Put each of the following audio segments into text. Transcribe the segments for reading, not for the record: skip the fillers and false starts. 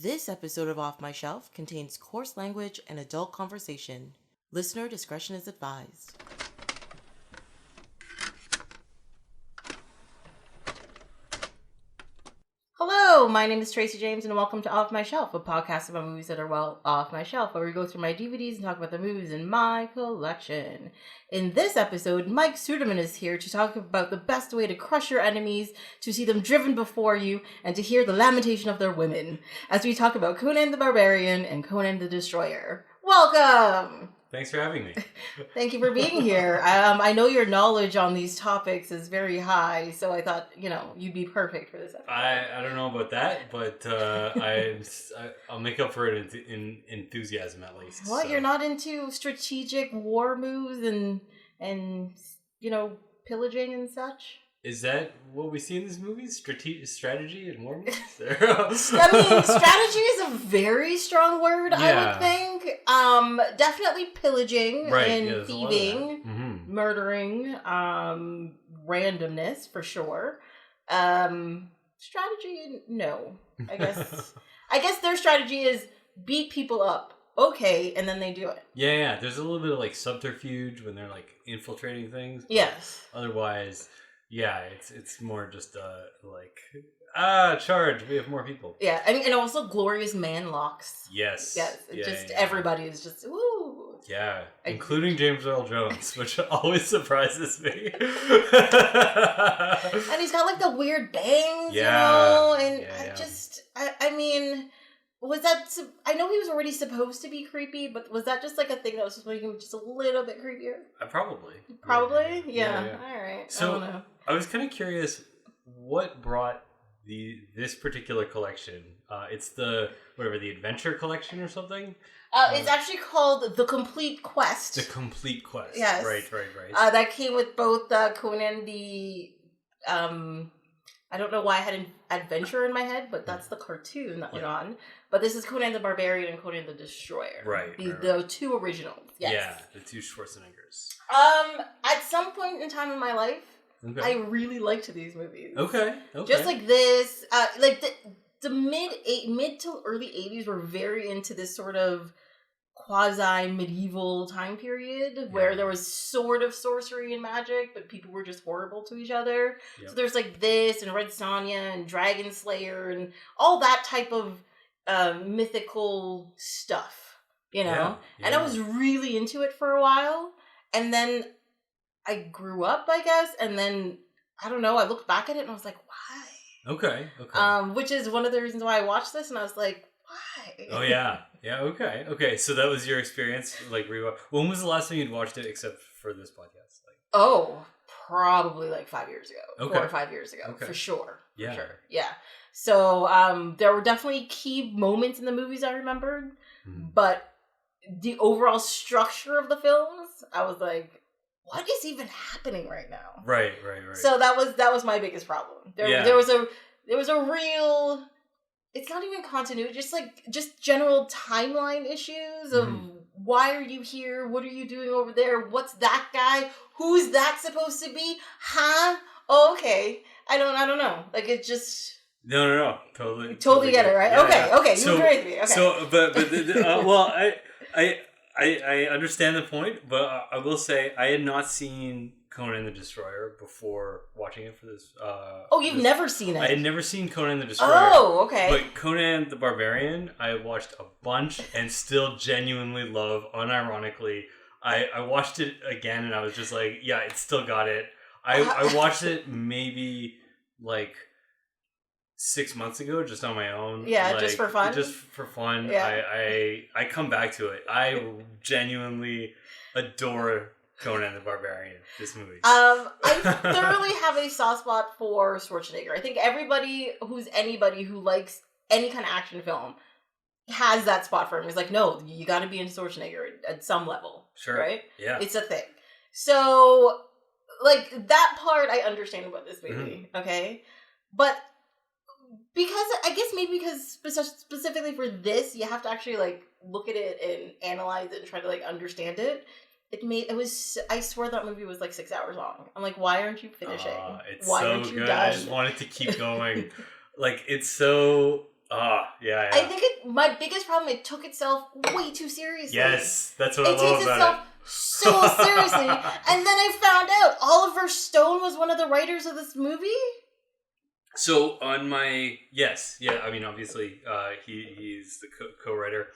This episode of Off My Shelf contains coarse language and adult conversation. Listener discretion is advised. Hello, my name is Tracy James and welcome to Off My Shelf, a podcast about movies that are well off my shelf, where we go through my DVDs and talk about the movies in my collection. In this episode, Mike Suderman is here to talk about the best way to crush your enemies, to see them driven before you, and to hear the lamentation of their women, as we talk about Conan the Barbarian and Conan the Destroyer. Welcome! Thanks for having me. Thank you for being here. I know your knowledge on these topics is very high, so I thought, you'd be perfect for this episode. I don't know about that, but I'll make up for it in enthusiasm at least. What? So. You're not into strategic war moves and pillaging and such? Is that what we see in these movies? Strategy and war movies? Strategy is a very strong word, I would think. Definitely pillaging and thieving, murdering, randomness for sure. Strategy, no. I guess their strategy is beat people up. Okay, and then they do it. Yeah. There's a little bit of like subterfuge when they're like infiltrating things. Yes. Otherwise, yeah, it's more just charge. We have more people. Yeah, I mean, and also glorious man locks. Yes. Everybody is just woo. Yeah, including James Earl Jones, which always surprises me. And he's got like the weird bangs, I mean, was that? I know he was already supposed to be creepy, but was that just like a thing that was just making him just a little bit creepier? Probably. Probably? Yeah. All right. So, I don't know. I was kind of curious what brought this particular collection. It's the Adventure Collection or something? It's actually called The Complete Quest. The Complete Quest. Yes. Right. That came with both Conan the... I don't know why I had an adventure in my head, but that's the cartoon that went on. But this is Conan the Barbarian and Conan the Destroyer. Right. The two originals. Yes. Yeah, the two Schwarzeneggers. At some point in time in my life, I really liked these movies. Okay. Just like this, the mid to early 80s were very into this sort of quasi-medieval time period where there was sort of sorcery and magic, but people were just horrible to each other. Yep. So there's like this and Red Sonja and Dragon Slayer and all that type of mythical stuff, Yeah. And I was really into it for a while. And then I grew up, I guess, and then, I don't know, I looked back at it and I was like, why? Okay. Which is one of the reasons why I watched this, and I was like, why? Oh, yeah. Yeah, okay. So that was your experience, like, when was the last time you'd watched it, except for this podcast? Probably like 5 years ago. Okay. 4 or 5 years ago, for sure. Yeah. For sure. Yeah. So, there were definitely key moments in the movies I remembered, but the overall structure of the films, I was like, what is even happening right now? Right. So that was my biggest problem. There was a real, it's not even continuity, just general timeline issues of why are you here? What are you doing over there? What's that guy? Who's that supposed to be? Huh? Oh, okay. I don't know. Like, it just... No. Totally get it, right? Yeah, okay. You agree with me. Okay. So, I understand the point, but I will say I had not seen Conan the Destroyer before watching it for this. You've never seen it? I had never seen Conan the Destroyer. Oh, okay. But Conan the Barbarian, I watched a bunch and still genuinely love, unironically. I watched it again and I was just like, yeah, it still got it. I watched it maybe like 6 months ago, just on my own. Yeah, just for fun. Just for fun. Yeah. I come back to it. I genuinely adore Conan the Barbarian. This movie. I thoroughly have a soft spot for Schwarzenegger. I think anybody who likes any kind of action film has that spot for him. He's like, no, you got to be in Schwarzenegger at some level. Sure. Right? Yeah. It's a thing. So, like, that part I understand about this movie. Okay, but. Because specifically for this, you have to actually like look at it and analyze it and try to like understand it. I swear that movie was like 6 hours long. I'm like, why aren't you finishing? It's why so aren't you good. done? I just wanted to keep going. Like, it's so Yeah. I think my biggest problem, it took itself way too seriously. Yes, that's what I love about it. So seriously. And then I found out Oliver Stone was one of the writers of this movie. So on my I mean obviously he's the co-writer.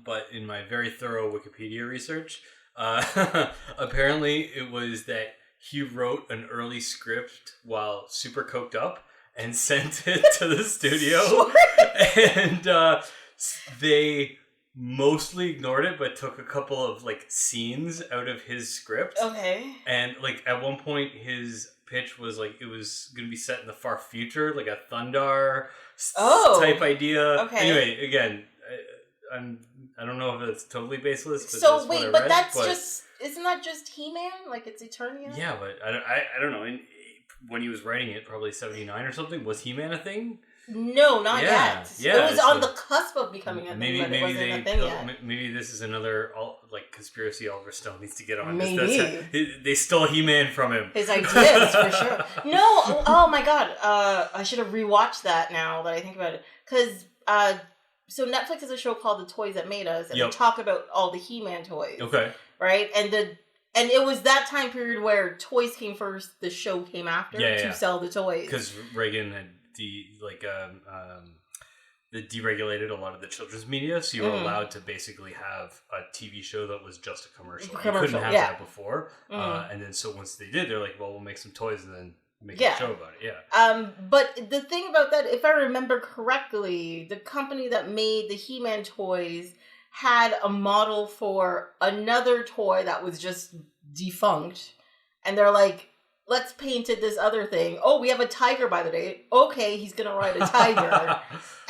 But in my very thorough Wikipedia research, apparently it was that he wrote an early script while super coked up and sent it to the studio, and they mostly ignored it, but took a couple of like scenes out of his script. Okay. And like at one point, his pitch was like it was going to be set in the far future, like a Thundar type idea. Okay. Anyway, again, I don't know if it's totally baseless. But so wait, but just isn't that just He-Man? Like it's Eternia? Yeah, but I don't know. When he was writing it, probably 79 or something, was He-Man a thing? No, not yet. Yeah, it was on the cusp of becoming a thing, but it wasn't a thing yet. Maybe this is another conspiracy Oliver Stone needs to get on. Maybe. They stole He-Man from him. His ideas, for sure. No, oh my god. I should have rewatched that now that I think about it. Because, so Netflix has a show called The Toys That Made Us, and they talk about all the He-Man toys. Okay. Right? And it was that time period where toys came first, the show came after to sell the toys. Because Reagan had deregulated a lot of the children's media, so you were allowed to basically have a TV show that was just a commercial. You couldn't have that before. And then so once they did, they're like, well, we'll make some toys and then make a show about it. Yeah. But the thing about that, if I remember correctly, the company that made the He-Man toys had a model for another toy that was just defunct, and they're like, let's paint it this other thing. Oh, we have a tiger by the day. Okay, he's gonna ride a tiger.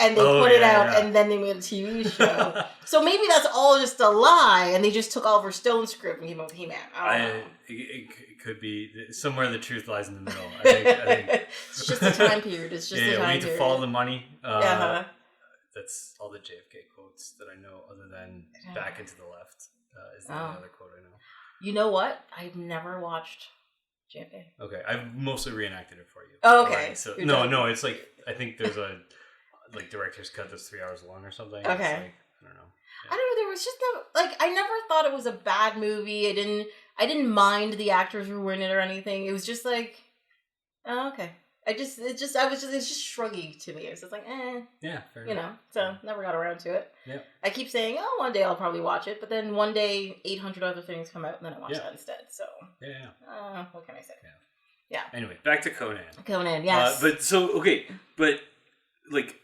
And they put it out, and then they made a TV show. So maybe that's all just a lie, and they just took Oliver Stone's script and came up with He-Man. I don't know. It could be somewhere the truth lies in the middle. I think it's just the time period. It's just the time period. We need to follow the money. That's all the JFK quotes that I know, other than "back into the left" is the only other quote I know. You know what? I've never watched JFK. Okay, I've mostly reenacted it for you. Oh, okay. Right, so no, it's like I think there's a director's cut that's 3 hours long or something. Okay. It's like, I don't know. Yeah. I don't know. There was just I never thought it was a bad movie. I didn't mind the actors who were in it or anything. It was just like, oh, okay. It's just shruggy to me. It's just like, yeah, fair enough. So never got around to it. Yeah. I keep saying, oh, one day I'll probably watch it, but then one day 800 other things come out, and then I watch that instead. So what can I say? Yeah. Anyway, back to Conan. Conan, yes. But like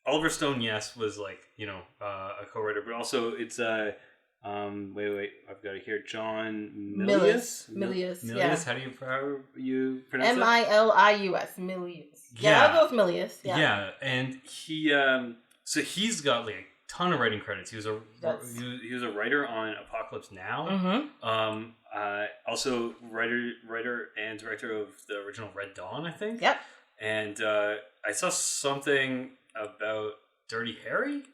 Oliver Stone, yes, was like a co-writer, but also it's wait, I've got it here. John Milius. Milius. How do you pronounce it? Milius. Milius. Yeah, I'll go with Milius. Yeah. Yeah, and he so he's got like a ton of writing credits. He was a writer on Apocalypse Now. Mm-hmm. Also writer and director of the original Red Dawn, I think. Yep. And I saw something about Dirty Harry.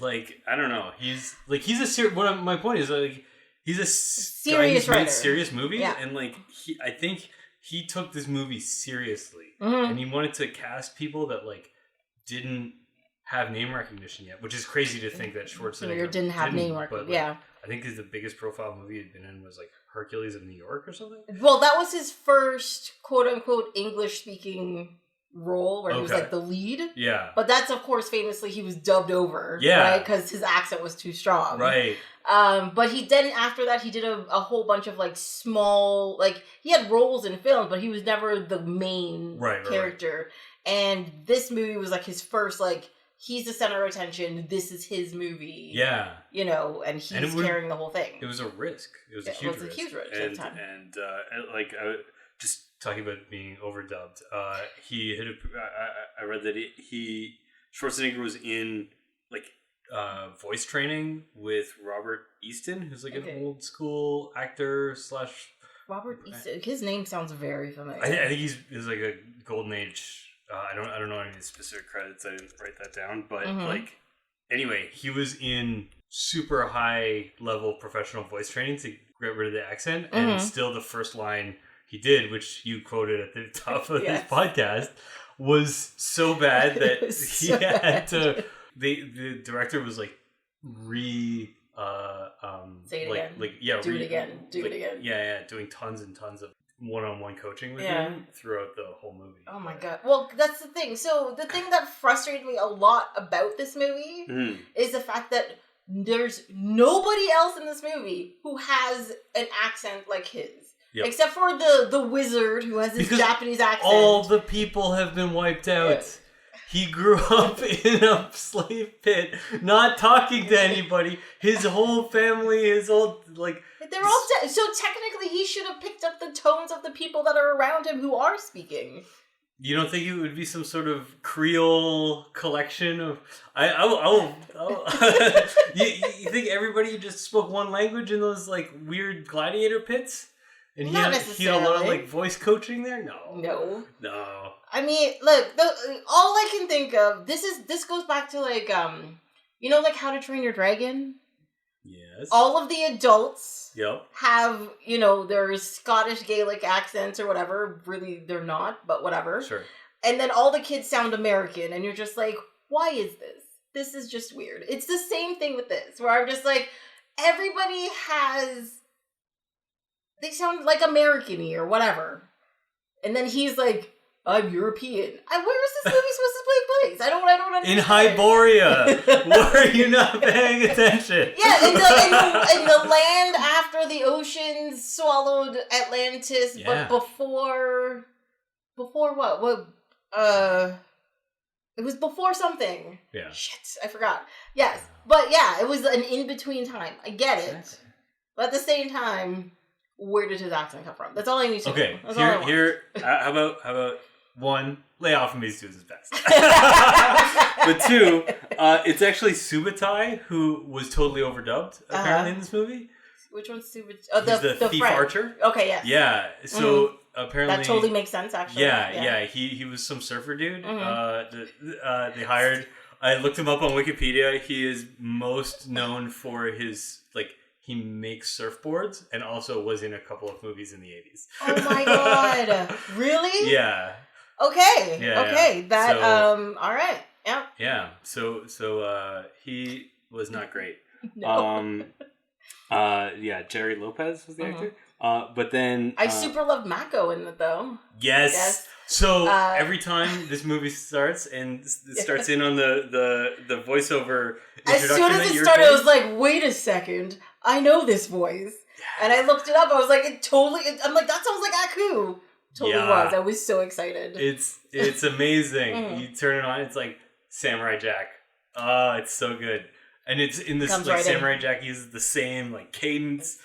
Like, I don't know. He's my point is like he's a serious writer. Serious movies, and like I think he took this movie seriously, and he wanted to cast people that like didn't have name recognition yet, which is crazy to think that Schwarzenegger didn't have name recognition. Like, I think the biggest profile movie he'd been in was like Hercules of New York or something. Well, that was his first quote unquote English speaking role where he was like the lead. Yeah. But that's of course famously he was dubbed over. Yeah. Right? Because his accent was too strong. Right. But he then after that he did a whole bunch of like small he had roles in films, but he was never the main character. Right. And this movie was like his first he's the center of attention. This is his movie. Yeah. And he's carrying the whole thing. It was a risk. It was a huge risk. At the time. And just talking about being overdubbed, I read that Schwarzenegger was in voice training with Robert Easton, who's like an old school actor / Robert Easton. His name sounds very familiar. I think he's like a golden age. I don't know any specific credits. I didn't write that down, but anyway, he was in super high level professional voice training to get rid of the accent, and still the first line he did, which you quoted at the top of this podcast, was so bad that he so had to. The director was like say it like again. like yeah Do it again. Do it again. Yeah, doing tons and tons of one-on-one coaching with him throughout the whole movie. Oh my god. Well, that's the thing. So the thing that frustrated me a lot about this movie is the fact that there's nobody else in this movie who has an accent like his. Yep. Except for the wizard who has his Japanese accent. All the people have been wiped out. Yeah. He grew up in a slave pit, not talking to anybody. His whole family, they're all dead. So technically he should have picked up the tones of the people that are around him who are speaking. You don't think it would be some sort of Creole collection of... You think everybody just spoke one language in those like weird gladiator pits? And he had a lot of like voice coaching there? No. I mean, look, all I can think of, this goes back to like, like How to Train Your Dragon? Yes. All of the adults have, their Scottish Gaelic accents or whatever. Really, they're not, but whatever. Sure. And then all the kids sound American, and you're just like, why is this? This is just weird. It's the same thing with this, where I'm just like, everybody they sound like American-y or whatever. And then he's like, I'm European. Where is this movie supposed to take place? I don't understand. In Hyboria. Why are you not paying attention? Yeah, in the land after the oceans swallowed Atlantis, but before what? It was before something. Yeah. Shit, I forgot. Yes, but yeah, it was an in-between time. I get it. But at the same time, where did his accent come from? That's all I need to know. Okay, how about one, lay off of me as is best. But two, it's actually Subutai who was totally overdubbed apparently in this movie. Which one's Subutai? Oh, the thief friend. archer. Okay, yes. Yeah. So apparently that totally makes sense. Actually. Yeah. He was some surfer dude. They hired. I looked him up on Wikipedia. He is most known for his he makes surfboards and also was in a couple of movies in the 80s. Oh my god. Really? Yeah. Okay. Yeah, okay. That all right. Yeah. Yeah. So he was not great. No. Jerry Lopez was the actor. But then I super loved Mako in it though. Yes. So every time this movie starts and it starts in on the voiceover introduction, as soon as it started, I was like, wait a second, I know this voice. Yeah. And I looked it up. I was like, I'm like, that sounds like Aku. Totally was. I was so excited. It's amazing. You turn it on, it's like Samurai Jack. Oh, it's so good. And it's in this Samurai Jack uses the same cadence.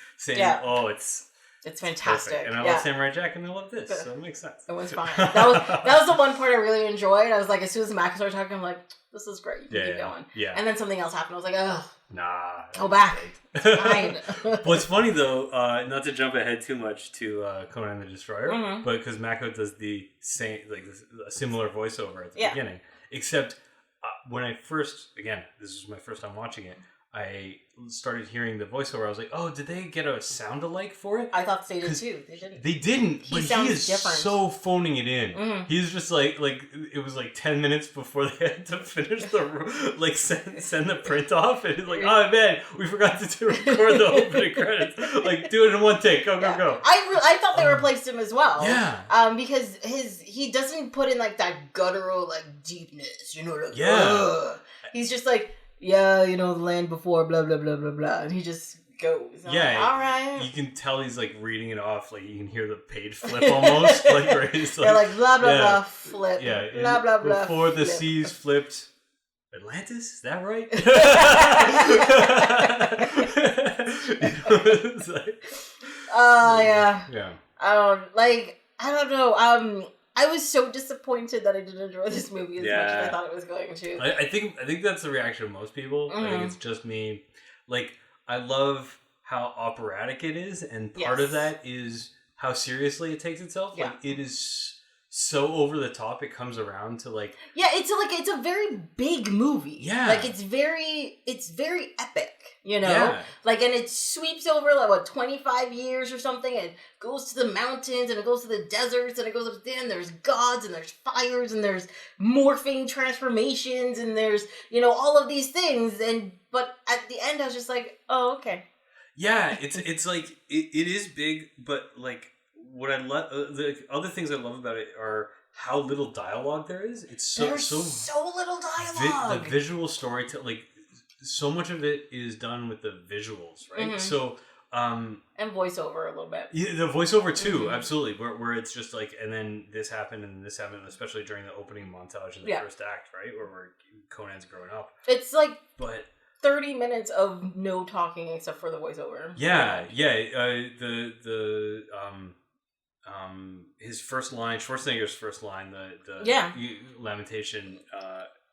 It's fantastic. Perfect. And I love Samurai Jack and I love this, so it makes sense. It was fine. That was the one part I really enjoyed. I was like, as soon as Mac started talking, I'm like, this is great. You can keep going. Yeah. And then something else happened. I was like, ugh. Nah. Go back. It's fine. What's funny though, not to jump ahead too much to Conan the Destroyer, but because Mako does the same, a similar voiceover at the beginning, except when I first, again, this was my first time watching it, I started hearing the voiceover. I was like, oh, did they get a sound alike for it? I thought they did too. They didn't, but he is different. So phoning it in. He's just like it was 10 minutes before they had to finish the send the print off, and he's like, oh man, we forgot to record the opening credits. Do it in one take. Go. I thought they replaced him as well. Yeah. Because he doesn't put in that guttural deepness. He's just like, yeah, the land before, blah, blah, blah, blah, blah. And he just goes. Yeah. All right. You can tell he's reading it off. You can hear the page flip almost. Where he's blah, blah, blah, flip. Yeah. Blah, blah, blah. Before the seas flipped. Atlantis? Is that right? Yeah. Yeah. I don't know. I was so disappointed that I didn't enjoy this movie as much as I thought it was going to. I think that's the reaction of most people. I think it's just me. I love how operatic it is, and part of that is how seriously it takes itself. It is so over the top it comes around to like it's a very big movie. Yeah, like it's very epic, you know. Yeah. Like, and it sweeps over like what 25 years or something, and goes to the mountains and it goes to the deserts and it goes up there, and there's gods and there's fires and there's morphing transformations and there's, you know, all of these things, but at the end I was just like, oh, okay. Yeah, it's like it is big, but like what I love, the other things I love about it are how little dialogue there is. It's so little dialogue. The visual storytelling, like so much of it is done with the visuals, right? Mm-hmm. So and voiceover a little bit. Yeah, the voiceover too, absolutely. Where it's just like, and then this happened, and this happened, especially during the opening montage in the first act, right, where Conan's growing up. It's like, but 30 minutes of no talking except for the voiceover. Yeah. His first line, Schwarzenegger's first line, the lamentation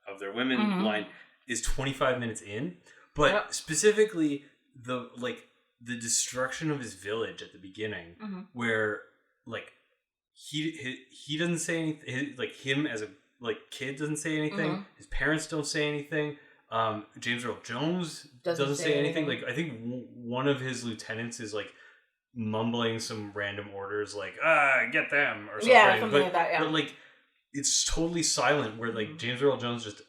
of their women line is 25 minutes in, but specifically the destruction of his village at the beginning, where like he doesn't say anything, like him as a kid doesn't say anything, his parents don't say anything. James Earl Jones doesn't say anything. Like, I think one of his lieutenants is like mumbling some random orders, like get them or something. Yeah, something like that. Yeah, but like it's totally silent. Where like James Earl Jones just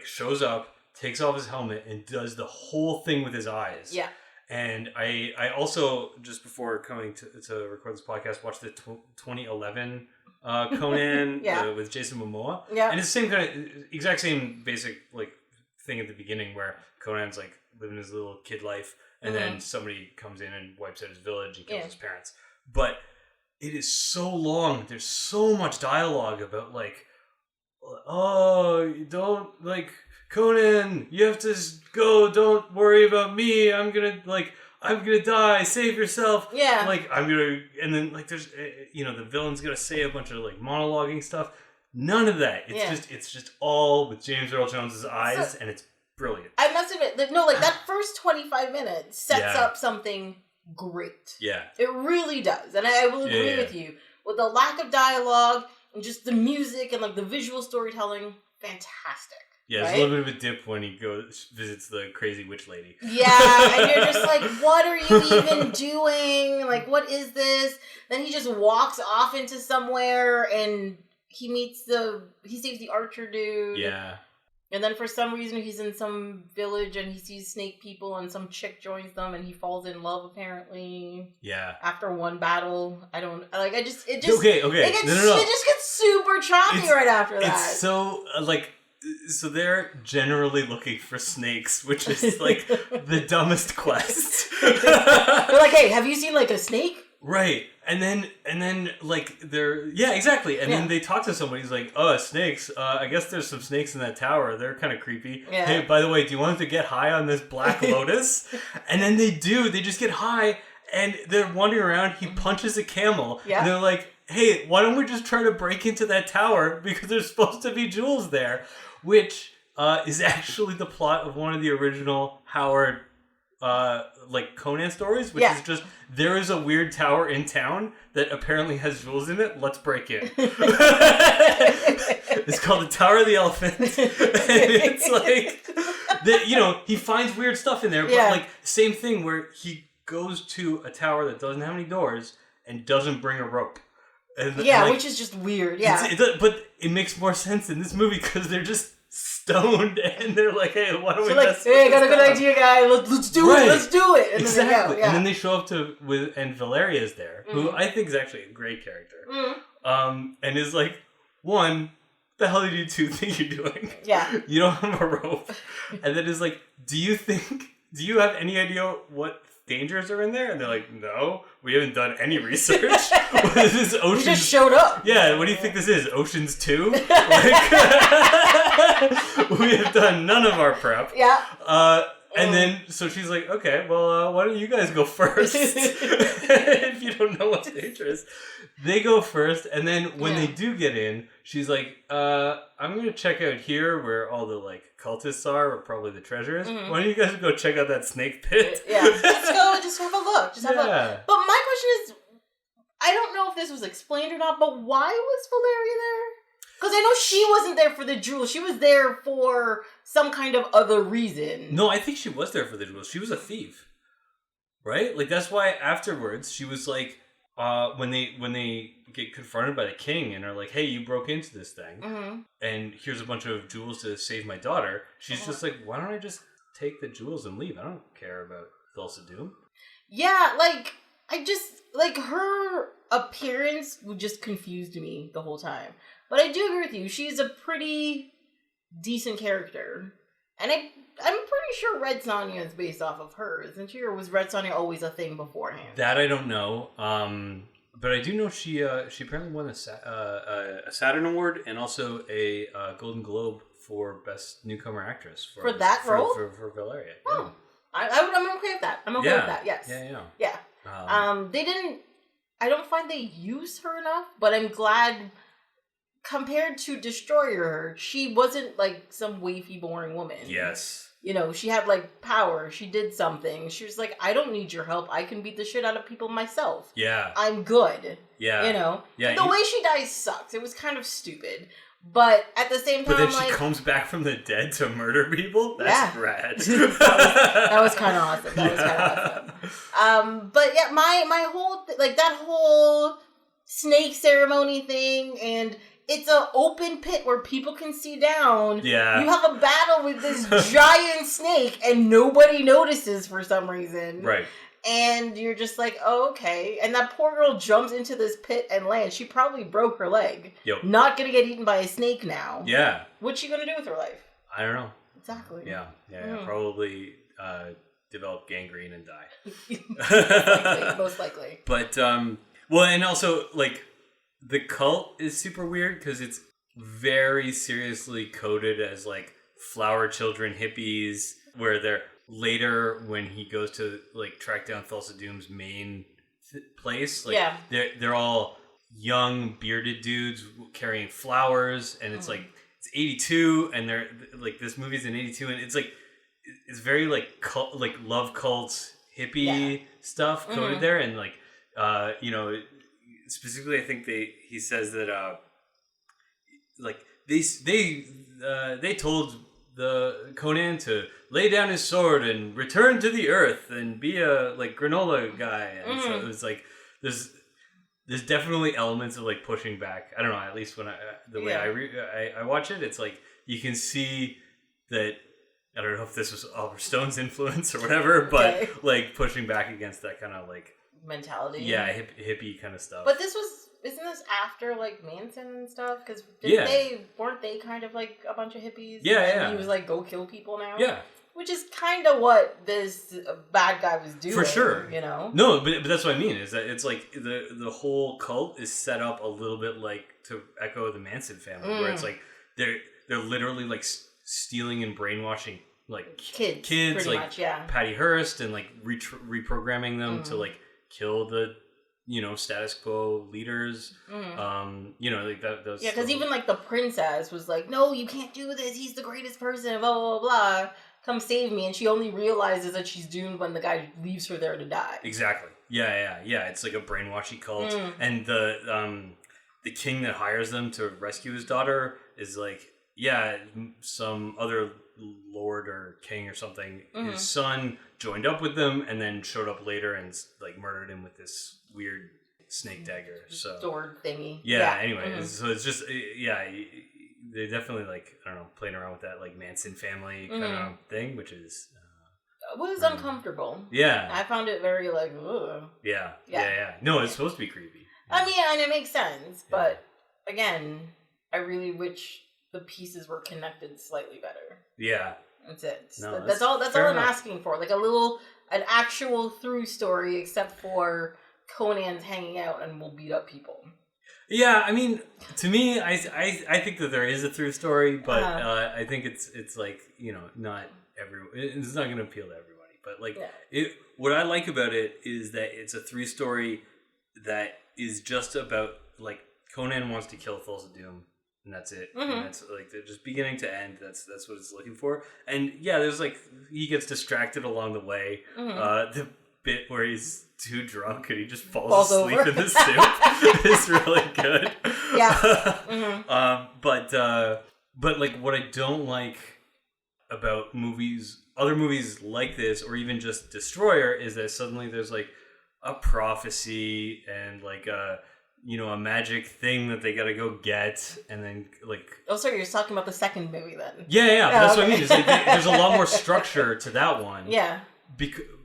shows up, takes off his helmet, and does the whole thing with his eyes. Yeah. And I also, just before coming to record this podcast, watched the 2011 Conan with Jason Momoa. Yeah. And it's the same exact same basic like thing at the beginning, where Conan's like living his little kid life, and then somebody comes in and wipes out his village and kills his parents. But it is so long. There's so much dialogue about like, oh, don't like Conan, you have to go. Don't worry about me. I'm gonna die. Save yourself. Yeah. Like and then like there's the villain's gonna say a bunch of like monologuing stuff. None of that. It's just all with James Earl Jones's eyes, and it's brilliant. I must admit, that first 25 minutes sets up something great. Yeah. It really does, and I will agree with you with the lack of dialogue and just the music and like the visual storytelling. Fantastic. Yeah, right? It's a little bit of a dip when he visits the crazy witch lady. Yeah, and you're just like, what are you even doing? Like, what is this? Then he just walks off into somewhere, and he saves the archer dude. Yeah. And then for some reason he's in some village and he sees snake people, and some chick joins them, and he falls in love apparently. Yeah. After one battle. It just okay. It just gets super choppy right after that. It's so so they're generally looking for snakes, which is like the dumbest quest. They're like, hey, have you seen like a snake? Right. And then like exactly. And then they talk to somebody who's like, oh, snakes. I guess there's some snakes in that tower. They're kind of creepy. Yeah. Hey, by the way, do you want to get high on this black lotus? And then they just get high, and they're wandering around. He punches a camel. Yeah. And they're like, hey, why don't we just try to break into that tower, because there's supposed to be jewels there, which is actually the plot of one of the original Howard Conan stories, which is just, there is a weird tower in town that apparently has jewels in it. Let's break in. It's called the Tower of the Elephant. And it's like, he finds weird stuff in there, but like same thing where he goes to a tower that doesn't have any doors and doesn't bring a rope. And, which is just weird. Yeah. But it makes more sense in this movie because they're just stoned, and they're like, hey, why don't we hey, I got a good idea, guy. Let's do it. Let's do it. And exactly. Then they go. Yeah. And then they show up and Valeria's there, who I think is actually a great character. And is like, one, the hell do you two think you're doing? Yeah. You don't have a rope. And then is like, do you have any idea what dangers are in there? And they're like, no, we haven't done any research. What is this, Ocean's? We just showed up. Yeah, what do you think this is? Ocean's 2? We have done none of our prep. Yeah. And then, so she's like, okay, well, why don't you guys go first? If you don't know what's dangerous. They go first, and then when they do get in, she's like, I'm going to check out here where all the, cultists are, or probably the treasures. Mm-hmm. Why don't you guys go check out that snake pit? Yeah. Let's go, just have a look. Just have a look. But my question is, I don't know if this was explained or not, but why was Valeria there? Because I know she wasn't there for the jewels. She was there for some kind of other reason. No, I think she was there for the jewels. She was a thief. Right? Like, that's why afterwards she was like, when they get confronted by the king and are like, hey, you broke into this thing, and here's a bunch of jewels to save my daughter, she's just like, why don't I just take the jewels and leave? I don't care about Thulsa Doom. Yeah, like, I just, like, her appearance just confused me the whole time. But I do agree with you. She's a pretty decent character. And I'm pretty sure Red Sonja is based off of her, isn't she? Or was Red Sonja always a thing beforehand? That I don't know. But I do know she apparently won a Saturn Award and also a Golden Globe for Best Newcomer Actress. For that role? For Valeria. Oh. Yeah. I'm okay with that. I'm okay with that, yes. Yeah. They didn't... I don't find they use her enough, but I'm glad... Compared to Destroyer, she wasn't like some wafy, boring woman. Yes. You know, she had like power. She did something. She was like, I don't need your help. I can beat the shit out of people myself. Yeah. I'm good. Yeah. You know? Yeah. The way she dies sucks. It was kind of stupid. But at the same time, but then she comes back from the dead to murder people? That's rad. that was kind of awesome. That was kind of awesome. But yeah, my whole, that whole snake ceremony thing and... It's an open pit where people can see down. Yeah. You have a battle with this giant snake and nobody notices for some reason. Right. And you're just like, oh, okay. And that poor girl jumps into this pit and lands. She probably broke her leg. Yep. Not going to get eaten by a snake now. Yeah. What's she going to do with her life? I don't know. Exactly. Yeah. Probably develop gangrene and die. Most likely. But, well, and also, like... The cult is super weird because it's very seriously coded as like flower children hippies, where they're later when he goes to like track down Thulsa Doom's main place, like they're all young bearded dudes carrying flowers, and it's like it's 82, and they're like this movie's in 82, and it's like it's very like cult, like love cults hippie stuff coded there, and like you know. Specifically, I think he says that like they told the Conan to lay down his sword and return to the earth and be a like granola guy, and so it was like there's definitely elements of like pushing back. I don't know, at least when I watch it, it's like you can see that. I don't know if this was Oliver Stone's influence or whatever, but like pushing back against that kind of like. Mentality. Yeah, hippie kind of stuff. But isn't this after like Manson and stuff? Because weren't they kind of like a bunch of hippies? Yeah. He was like, go kill people now. Yeah. Which is kind of what this bad guy was doing. For sure. You know? No, but that's what I mean, is that it's like the whole cult is set up a little bit like to echo the Manson family, where it's like they're literally like stealing and brainwashing like kids like much, Patty Hearst, and like reprogramming them to like kill the status quo leaders. You know, like that. Those because even like the princess was like, no, you can't do this, he's the greatest person, blah blah blah, come save me, and she only realizes that she's doomed when the guy leaves her there to die. Exactly. Yeah, it's like a brainwashy cult. And the king that hires them to rescue his daughter is like, some other lord or king or something, his son joined up with them and then showed up later and like murdered him with this weird snake dagger, so sword thingy. Anyway, so it's just they definitely like, I don't know, playing around with that like Manson family kind of thing, which is it was uncomfortable. I found it very like ugh. No, it's supposed to be creepy. I mean, and it makes sense, but again, I really wish the pieces were connected slightly better. That's it. No, that's all I'm asking for. Like an actual through story, except for Conan's hanging out and will beat up people. Yeah, I mean, to me, I think that there is a through story, but I think it's like, not it's not going to appeal to everybody. But like, what I like about it is that it's a through story that is just about like Conan wants to kill Thulsa Doom. And that's it. And that's like just beginning to end. That's what it's looking for. And there's like he gets distracted along the way. The bit where he's too drunk and he just falls asleep over. in the soup is really good. Yeah. Mm-hmm. But like what I don't like about other movies like this, or even just Destroyer, is that suddenly there's like a prophecy and like a magic thing that they gotta go get, and then like... Oh, sorry, you're talking about the second movie then. Yeah, that's what I mean. It's like there's a lot more structure to that one. Yeah.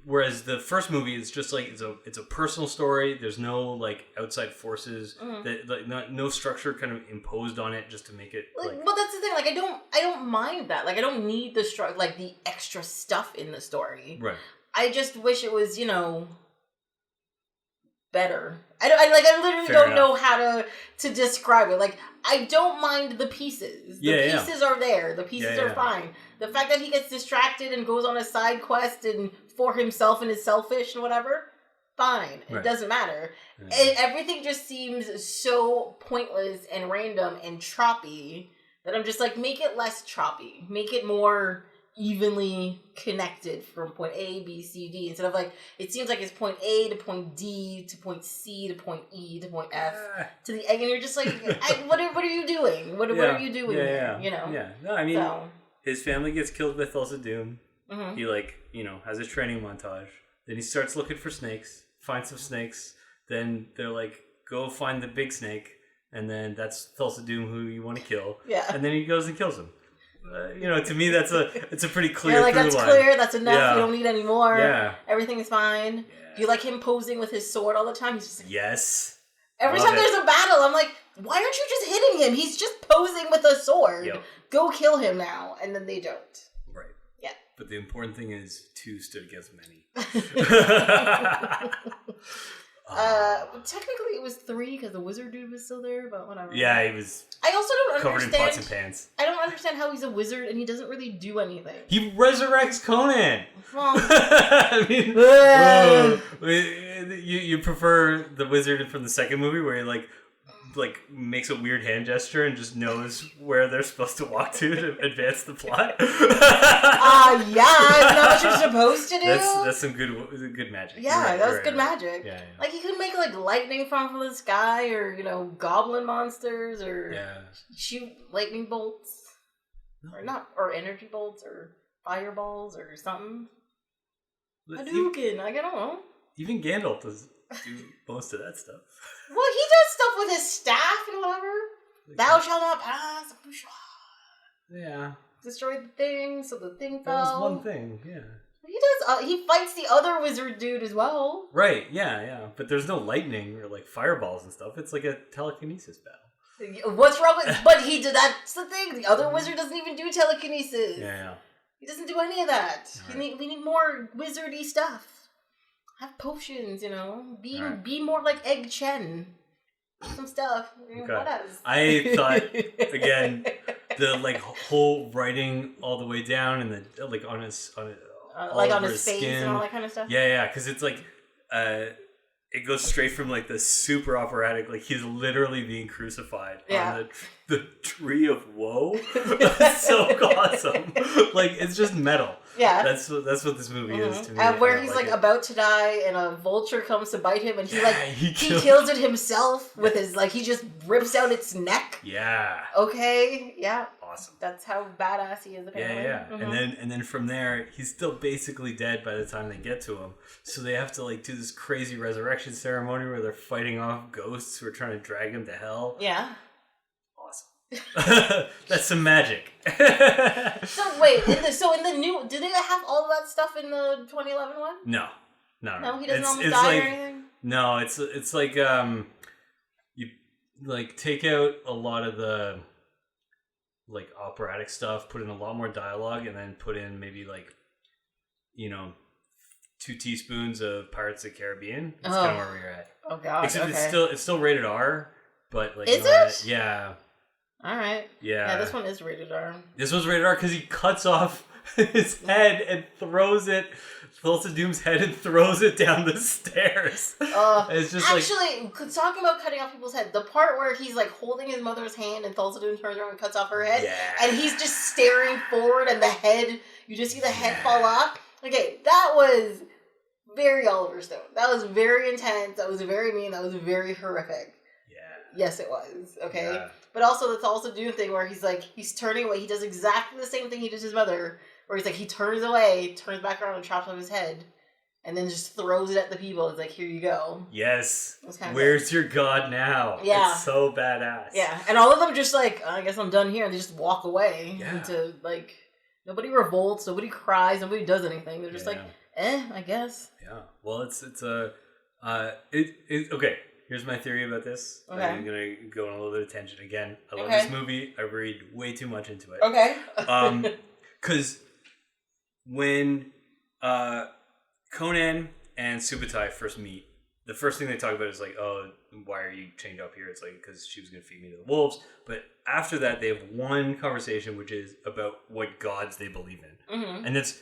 Whereas the first movie is just like it's a personal story. There's no like outside forces that like no structure kind of imposed on it just to make it like... Well, that's the thing. Like I don't mind that. Like I don't need the like the extra stuff in the story. Right. I just wish it was better. I literally don't know how to describe it. Like I don't mind the pieces. The pieces are there. The pieces are fine. The fact that he gets distracted and goes on a side quest and for himself and is selfish and whatever, fine. Right. It doesn't matter. Yeah. Everything just seems so pointless and random and choppy that I'm just like, make it less choppy. Make it more evenly connected from point A, B, C, D, instead of like, it seems like it's point A to point D to point C to point E to point F to the egg, and you're just like, what are you doing? What are you doing here? You know? Yeah. No, I mean, his family gets killed by Thulsa Doom. Mm-hmm. He has a training montage. Then he starts looking for snakes, finds some snakes. Then they're like, go find the big snake. And then that's Thulsa Doom who you want to kill. Yeah. And then he goes and kills him. To me, it's a pretty clear through that's line. Clear, that's enough, you don't need any more. Yeah. Everything is fine. Yeah. Do you like him posing with his sword all the time? He's just like... Yes. Every time there's a battle, I'm like, why aren't you just hitting him? He's just posing with a sword. Yep. Go kill him now. And then they don't. Right. Yeah. But the important thing is 2 stood against many. Technically it was 3 because the wizard dude was still there, but whatever. Yeah, he was. I also don't covered understand. In pots and pans. I don't understand how he's a wizard and he doesn't really do anything. He resurrects Conan. Well, I mean, you prefer the wizard from the second movie where he like makes a weird hand gesture and just knows where they're supposed to walk to advance the plot. Yeah, isn't that what you're supposed to do? That's some good magic. Yeah, that was good magic. Yeah. Like he could make like lightning from the sky, or goblin monsters, or shoot lightning bolts, or energy bolts, or fireballs, or something. Hadouken, I don't know. Even Gandalf does do most of that stuff. Well, he does stuff with his staff and whatever. Thou shalt not pass. Yeah. Destroy the thing, so the thing fell. That was one thing, yeah. He does. He fights the other wizard dude as well. Right, yeah. But there's no lightning or like fireballs and stuff. It's like a telekinesis battle. What's wrong with... But he did... That's the thing. The other wizard doesn't even do telekinesis. Yeah. He doesn't do any of that. Right. We need more wizardy stuff. Have potions, Be more like Egg Chen. Some stuff. Okay. What else? I thought, again, the like whole writing all the way down and the like on his face skin. And all that kind of stuff. Yeah, because it's like it goes straight from like the super operatic, like he's literally being crucified on the tree of woe. That's so awesome. Like it's just metal. Yeah, that's what this movie is to me. Where he's like about to die, and a vulture comes to bite him, and he kills it himself with his he just rips out its neck. Yeah. Okay. Yeah. Awesome. That's how badass he is. Apparently. Yeah. Mm-hmm. And then from there, he's still basically dead by the time they get to him. So they have to do this crazy resurrection ceremony where they're fighting off ghosts who are trying to drag him to hell. Yeah. That's some magic. So wait, in the new, do they have all of that stuff in the 2011 one? No. No, he doesn't almost die or anything. No, it's like you take out a lot of the operatic stuff, put in a lot more dialogue, and then put in maybe 2 teaspoons of Pirates of the Caribbean. That's kind of where we're at. Oh god. Except it's still rated R, but is it? Yeah. All right. Yeah, this one is rated R. This was rated R because he cuts off his head and throws it, Thulsa Doom's head, and throws it down the stairs. It's just actually, talking about cutting off people's head, the part where he's holding his mother's hand and Thulsa Doom turns around and cuts off her head, and he's just staring forward, and you just see the head fall off. Okay, that was very Oliver Stone. That was very intense. That was very mean. That was very horrific. Yeah. Yes, it was. Okay. Yeah. But also, that's also Dune thing where he's like, he's turning away. He does exactly the same thing he did to his mother, where he's like, he turns away, turns back around and chops off his head, and then just throws it at the people. It's like, here you go. Yes. Where's your god now? Yeah. It's so badass. Yeah. And all of them just like, I guess I'm done here. And they just walk away. Yeah. Into, like, nobody revolts, nobody cries, nobody does anything. They're just like, I guess. Yeah. Well, it's okay. Here's my theory about this. Okay. I'm gonna go on a little bit of tangent again. I love this movie. I read way too much into it. Okay. Because when Conan and Subutai first meet, the first thing they talk about is like, oh, why are you chained up here? It's like, because she was going to feed me to the wolves. But after that, they have one conversation, which is about what gods they believe in. Mm-hmm. And it's,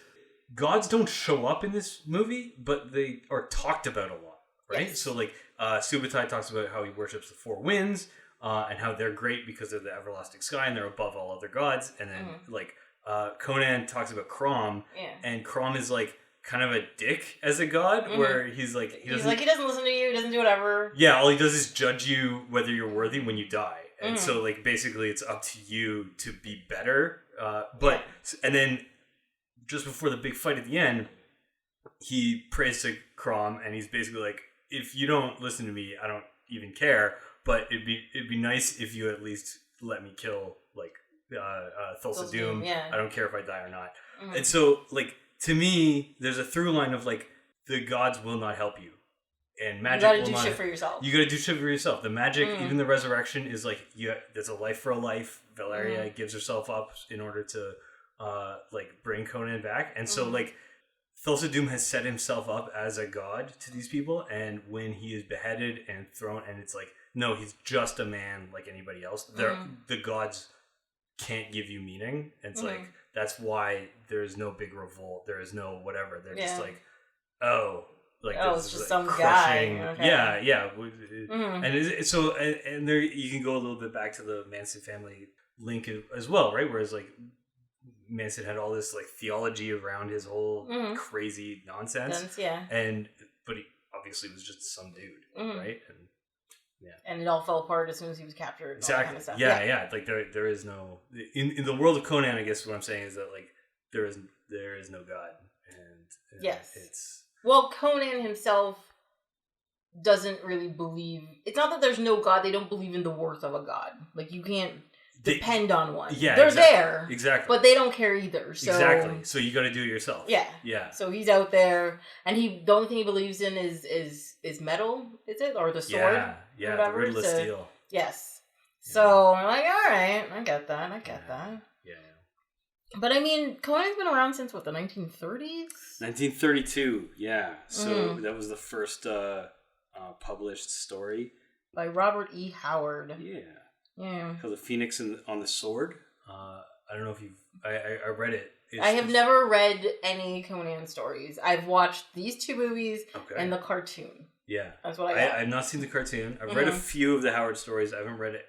gods don't show up in this movie, but they are talked about a lot, right? Yes. So like, Subutai talks about how he worships the four winds, and how they're great because they're the everlasting sky and they're above all other gods. And then like, Conan talks about Crom, and Crom is like, kind of a dick as a god, where he's like he doesn't listen to you, he doesn't do whatever. Yeah, all he does is judge you whether you're worthy when you die, and so like basically it's up to you to be better. And then just before the big fight at the end, he prays to Crom, and he's basically like, if you don't listen to me, I don't even care. But it'd be nice if you at least let me kill like Thulsa Doom. Yeah. I don't care if I die or not. And so like, to me, there's a through line of like, the gods will not help you, and magic. You gotta do shit for yourself. You gotta do shit for yourself. The magic, even the resurrection, is like, there's a life for a life. Valeria gives herself up in order to, like, bring Conan back, and so like, Thulsa Doom has set himself up as a god to these people, and when he is beheaded and thrown, and it's like, no, he's just a man like anybody else. The gods can't give you meaning, and it's like. That's why there is no big revolt. There is no whatever. They're just like, it's just like some crushing, guy. Okay. Yeah. And so there you can go a little bit back to the Manson family link as well, right? Whereas like Manson had all this like theology around his whole crazy nonsense, but he obviously was just some dude, right? And and it all fell apart as soon as he was captured. And exactly. all that kind of stuff. Yeah. Like there is no in the world of Conan. I guess what I'm saying is that like there is no god, and it's Conan himself doesn't really believe. It's not that there's no god; they don't believe in the worth of a god. Like you can't depend on one. Yeah, they're there exactly, but they don't care either. So, exactly. So you got to do it yourself. Yeah. So he's out there, and the only thing he believes in is metal. Is it or the sword? Yeah, the riddle of steel. Yes. Yeah. So I'm like, all right, I get that. Yeah. But I mean, Conan's been around since what, the 1930s? 1932. Yeah. So that was the first published story by Robert E. Howard. Yeah. Called The Phoenix on the Sword. I don't know if you've... I read it. I have never read any Conan stories. I've watched these two movies and the cartoon. Yeah. That's what I got. I've not seen the cartoon. I've read a few of the Howard stories. I haven't read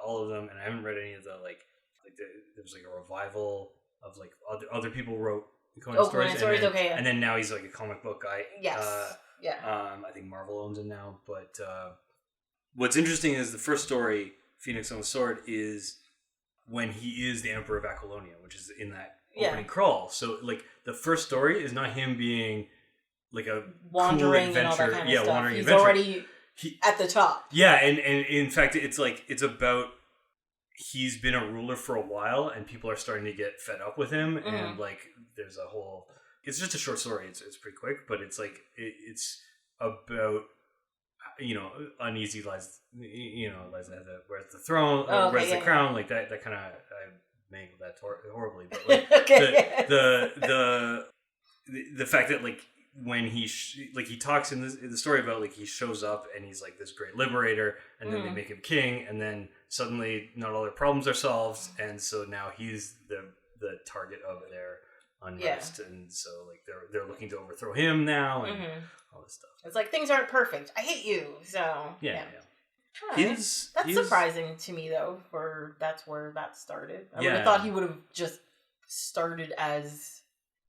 all of them, and I haven't read any of the, like there's like a revival of, like, other people wrote Conan stories. Conan stories, and then now he's, like, a comic book guy. Yes. I think Marvel owns him now, but what's interesting is the first story, Phoenix on the Sword, is when he is the Emperor of Aquilonia, which is in that opening crawl. So, like, the first story is not him being, like, a wandering cool adventure. And all that kind of stuff. Wandering He's adventure. Already at the top. Yeah, and in fact, it's about he's been a ruler for a while, and people are starting to get fed up with him, and, like, there's a whole... It's just a short story. It's pretty quick, but it's, like, it's about... uneasy lies the where's the throne, where's the crown, like that kind of, I mangled that horribly, but like the fact that, like, when he he talks in the story about, like, he shows up and he's like this great liberator, and then they make him king, and then suddenly not all their problems are solved, and so now he's the target of their unrest, and so, like, they're looking to overthrow him now, and all this stuff. It's like, things aren't perfect. I hate you. So yeah. Right. That's surprising to me, though. That's where that started. I would have thought he would have just started as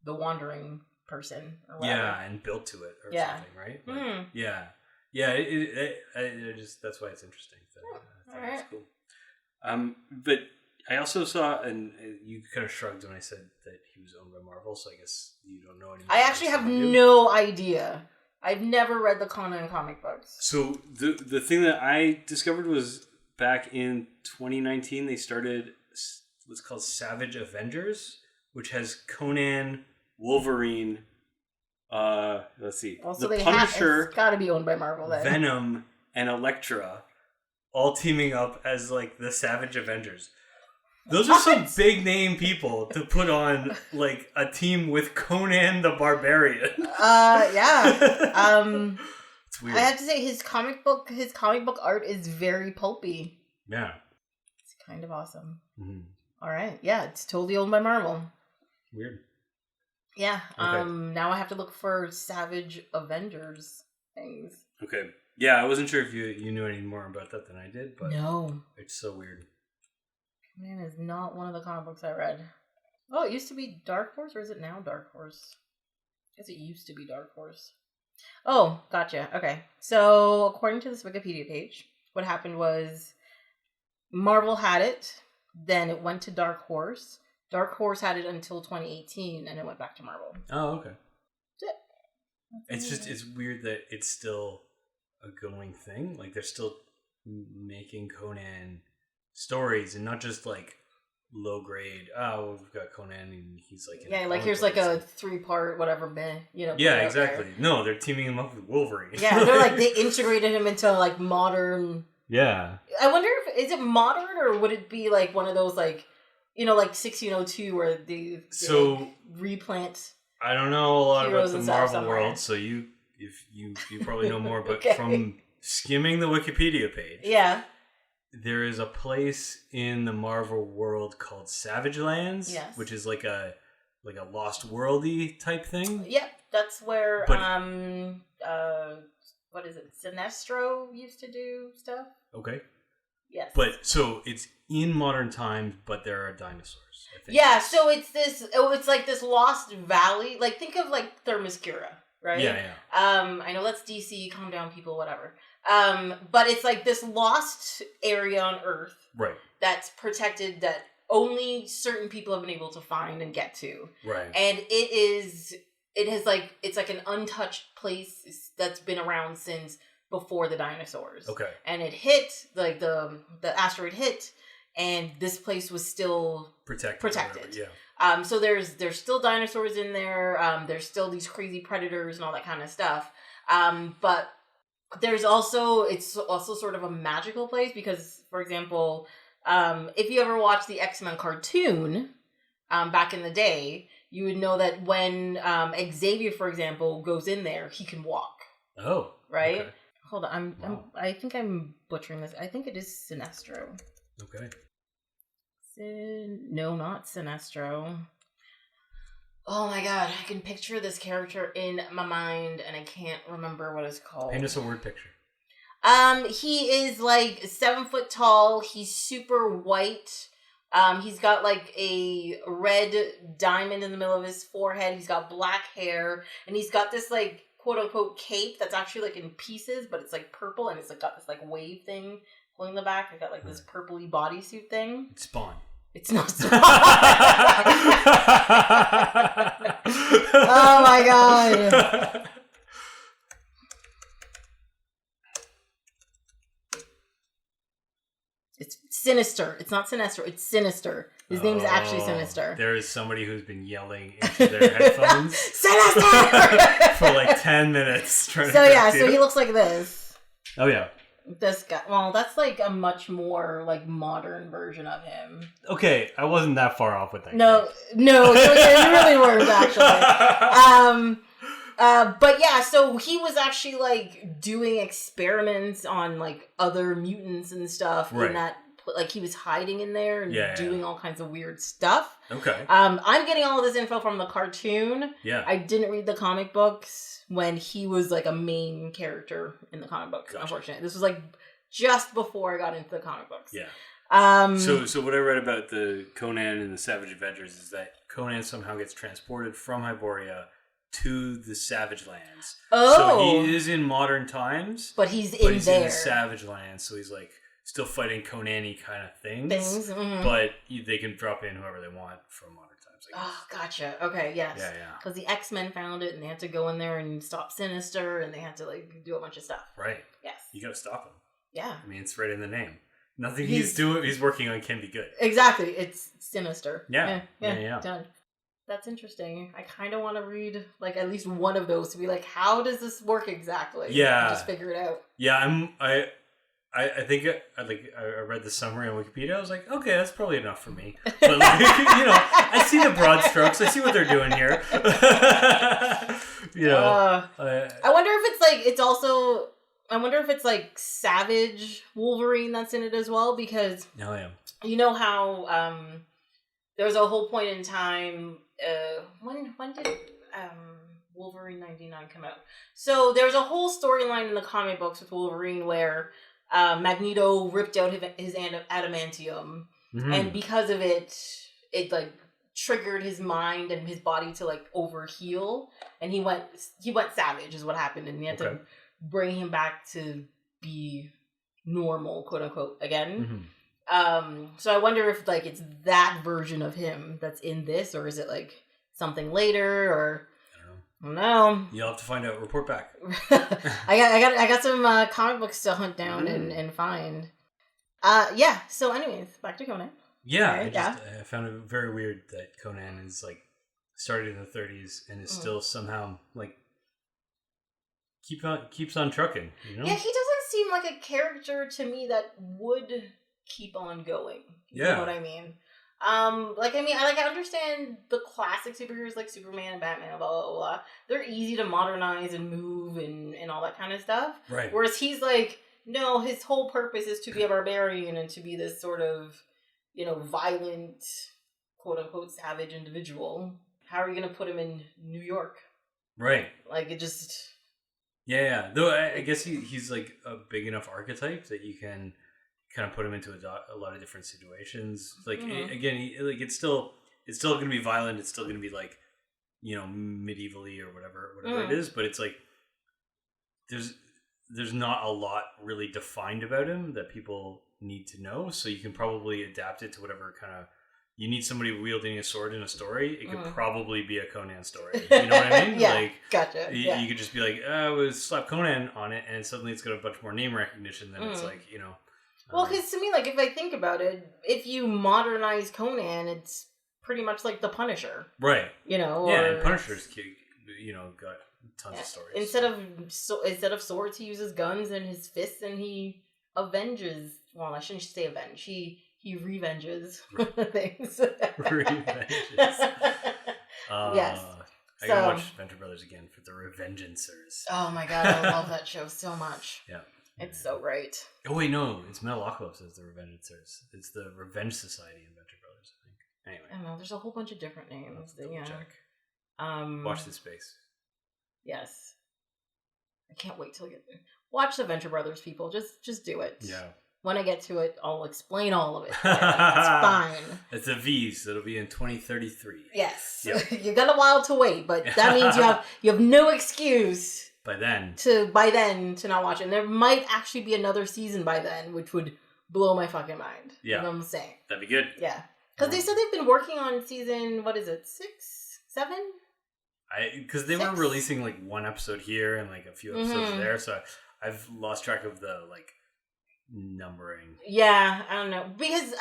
the wandering person or whatever. Yeah, and built to it or something, right? Like, yeah. Yeah, it just that's why it's interesting. So, I think it's cool. But I also saw, and you kind of shrugged when I said that he was owned by Marvel, so I guess you don't know anymore. I actually have no idea. I've never read the Conan comic books. So the thing that I discovered was back in 2019, they started what's called Savage Avengers, which has Conan, Wolverine, let's see, also, the Punisher, it's got to be owned by Marvel then. Venom, and Elektra, all teaming up as like the Savage Avengers. Those are some big name people to put on like a team with Conan the Barbarian. Yeah. It's weird. I have to say his comic book art is very pulpy. Yeah. It's kind of awesome. Mm-hmm. All right. Yeah, it's totally owned by Marvel. Weird. Yeah. Okay. Now I have to look for Savage Avengers things. Okay. Yeah, I wasn't sure if you knew any more about that than I did, but no. It's so weird. Man, is not one of the comic books I read. Oh, it used to be Dark Horse, or is it now Dark Horse? I guess it used to be Dark Horse. Oh, gotcha. Okay. So, according to this Wikipedia page, what happened was Marvel had it, then it went to Dark Horse. Dark Horse had it until 2018, and it went back to Marvel. Oh, okay. That's it. It's weird that it's still a going thing. Like, they're still making Conan stories and not just like low grade. Oh, we've got Conan and he's like here's like a 3-part whatever man, Yeah, exactly. No, they're teaming him up with Wolverine. Yeah, they're like they integrated him into like modern. Yeah. I wonder if is it modern or would it be like one of those like like 1602 where they like, replant. I don't know a lot about the Marvel somewhere. world, so you probably know more. But from skimming the Wikipedia page, yeah. There is a place in the Marvel world called Savage Lands, which is like a Lost Worldy type thing. Yep, that's where what is it? Sinestro used to do stuff. Okay. Yes. But so it's in modern times, but there are dinosaurs. I think. Yeah, so it's like this lost valley. Like think of like Themyscira, right? Yeah. I know that's DC. Calm down, people. Whatever. But it's like this lost area on Earth, right? That's protected that only certain people have been able to find and get to, right? And it's like an untouched place that's been around since before the dinosaurs. Okay. And it hit like the asteroid hit, and this place was still protected. Yeah. So there's still dinosaurs in there. There's still these crazy predators and all that kind of stuff. But it's also sort of a magical place because, for example, if you ever watched the X-Men cartoon back in the day, you would know that when Xavier, for example, goes in there, he can walk. Oh, right. Okay. Hold on, I think I'm butchering this. I think it is Sinestro. Okay. No, not Sinestro. Oh my god, I can picture this character in my mind and I can't remember what it's called. Paint us a word picture. He is like 7 foot tall, he's super white. He's got like a red diamond in the middle of his forehead, he's got black hair, and he's got this like quote unquote cape that's actually like in pieces, but it's like purple and it's like got this like wave thing pulling the back. It's got like this purpley bodysuit thing. It's Spawn. It's not Spawn. Oh my god. It's Sinister. It's not Sinestro. It's Sinister. His name's actually Sinister. There is somebody who's been yelling into their headphones Sinister! for like 10 minutes. Trying so he looks like this. Oh yeah. This guy. Well, that's like a much more like modern version of him. Okay, I wasn't that far off with that. No, you really weren't actually. But yeah, so he was actually like doing experiments on like other mutants and stuff. Right. In that, like he was hiding in there and doing all kinds of weird stuff. Okay. I'm getting all of this info from the cartoon. Yeah. I didn't read the comic books when he was like a main character in the comic books. Gotcha. Unfortunately, this was like just before I got into the comic books. Yeah. So what I read about the Conan and the Savage Avengers is that Conan somehow gets transported from Hyboria to the Savage Lands. Oh. So he is in modern times. But he's in there. In the Savage Lands. So he's like still fighting Conan-y kind of things. Mm-hmm. But they can drop in whoever they want from modern times, I guess. Oh, gotcha. Okay, yes. Yeah. Because the X-Men found it and they had to go in there and stop Sinister and they had to like do a bunch of stuff. Right. Yes. You gotta stop him. Yeah. I mean, it's right in the name. Nothing he's working on can be good. Exactly. It's Sinister. Yeah. Done. That's interesting. I kind of want to read like at least one of those to be like, how does this work exactly? Yeah. And just figure it out. Yeah, I think I read the summary on Wikipedia. I was like, okay, that's probably enough for me. But like, I see the broad strokes. I see what they're doing here. I wonder if it's like it's also. I wonder if it's like Savage Wolverine that's in it as well, because you know how there was a whole point in time. When did Wolverine 99 come out? So there was a whole storyline in the comic books with Wolverine where Magneto ripped out his adamantium, and because of it like triggered his mind and his body to like overheal, and he went savage is what happened, and he had to bring him back to be normal, quote unquote, again. So I wonder if like it's that version of him that's in this, or is it like something later, or I don't know. You'll have to find out. Report back. I got some comic books to hunt down and find. Yeah. So, anyways, back to Conan. Yeah, right, I found it very weird that Conan is like started in the 30s and is still somehow like keeps on trucking. You know? Yeah, he doesn't seem like a character to me that would keep on going. You know what I mean? I understand the classic superheroes like Superman and Batman, blah, blah, blah. They're easy to modernize and move and all that kind of stuff. Right. Whereas he's like, no, his whole purpose is to be a barbarian and to be this sort of, violent, quote unquote, savage individual. How are you going to put him in New York? Right. Like, it just... Yeah. Though I guess he's like a big enough archetype that you can kind of put him into a lot of different situations. Like again, it's still going to be violent. It's still going to be like, medievally or whatever it is. But it's like there's not a lot really defined about him that people need to know. So you can probably adapt it to whatever kind of. You need somebody wielding a sword in a story. It could probably be a Conan story. You know what I mean? Yeah, like, gotcha. You could just be like, we'll slap Conan on it, and suddenly it's got a bunch more name recognition than it's like, Well, because to me, like, if I think about it, if you modernize Conan, it's pretty much like the Punisher. Right. And Punisher's, got tons of stories. Instead of swords, he uses guns and his fists, and he avenges. Well, I shouldn't say avenge. He revenges things. Revenges. Yes. I gotta watch Venture Brothers again for the Revengeancers. Oh my god, I love that show so much. Yeah. It's so great. Oh wait, no, it's Metalocalypse as the Revengeancers. It's the Revenge Society in Venture Brothers, I think. Anyway. I don't know, there's a whole bunch of different names. Check. Watch this space. Yes. I can't wait till you get there. Watch the Venture Brothers, people. Just do it. Yeah. When I get to it, I'll explain all of it. That's fine. It's a V's. It'll be in 2033. Yes. Yep. You got a while to wait, but that means you have no excuse by then to not watch it. And there might actually be another season by then, which would blow my fucking mind. Yeah. You know what I'm saying? That'd be good. Yeah. Because they said they've been working on season, 6, 7? Because they were releasing like one episode here and like a few episodes there, so I've lost track of the like numbering. Yeah, I don't know. Because,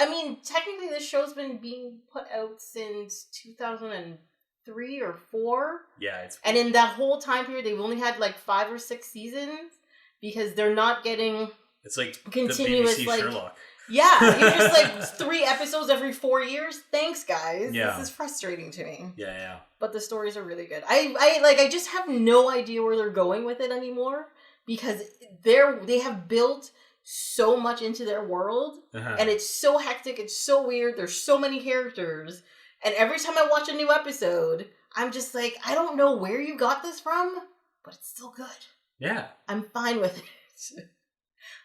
technically this show's been being put out since 2003 or 4. Yeah, and in that whole time period, they've only had like 5 or 6 seasons because they're not getting... It's like continuous, the BBC like, Sherlock. Yeah, you're just like 3 episodes every 4 years. Thanks, guys. Yeah. This is frustrating to me. Yeah. But the stories are really good. I just have no idea where they're going with it anymore because they have built so much into their world and it's so hectic, it's so weird, there's so many characters, and every time I watch a new episode, I'm just like, I don't know where you got this from, but it's still good. Yeah. I'm fine with it.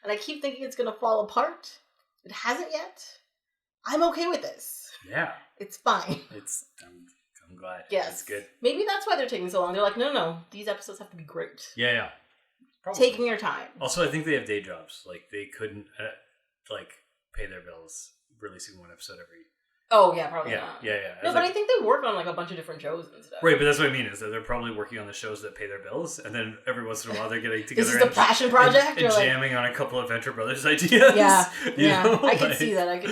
And I keep thinking it's gonna fall apart. It hasn't yet. I'm okay with this. Yeah. It's fine. I'm glad. Yes. That's good. Maybe that's why they're taking so long. They're like, no, these episodes have to be great. Yeah. Probably. Taking your time. Also, I think they have day jobs. Like, they couldn't, pay their bills releasing one episode every... Oh, yeah, probably not. Yeah. No, but I think they work on, like, a bunch of different shows and stuff. Right, but that's what I mean, is that they're probably working on the shows that pay their bills, and then every once in a while they're getting together this is the passion project? and jamming on a couple of Venture Brothers ideas. Yeah, you know? I can see that. Like,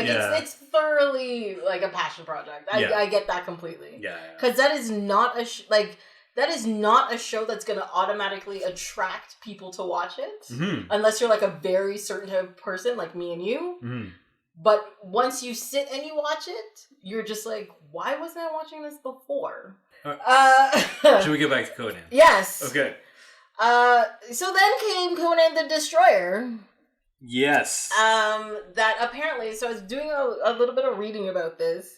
it's thoroughly, like, a passion project. I get that completely. Yeah. Because that is not that is not a show that's going to automatically attract people to watch it. Mm-hmm. Unless you're, like, a very certain type of person, like me and you. Mm-hmm. But once you sit and you watch it, you're just like, why wasn't I watching this before? Should we get back to Conan? Yes. Okay. So then came Conan the Destroyer. Yes. That apparently, so I was doing a little bit of reading about this,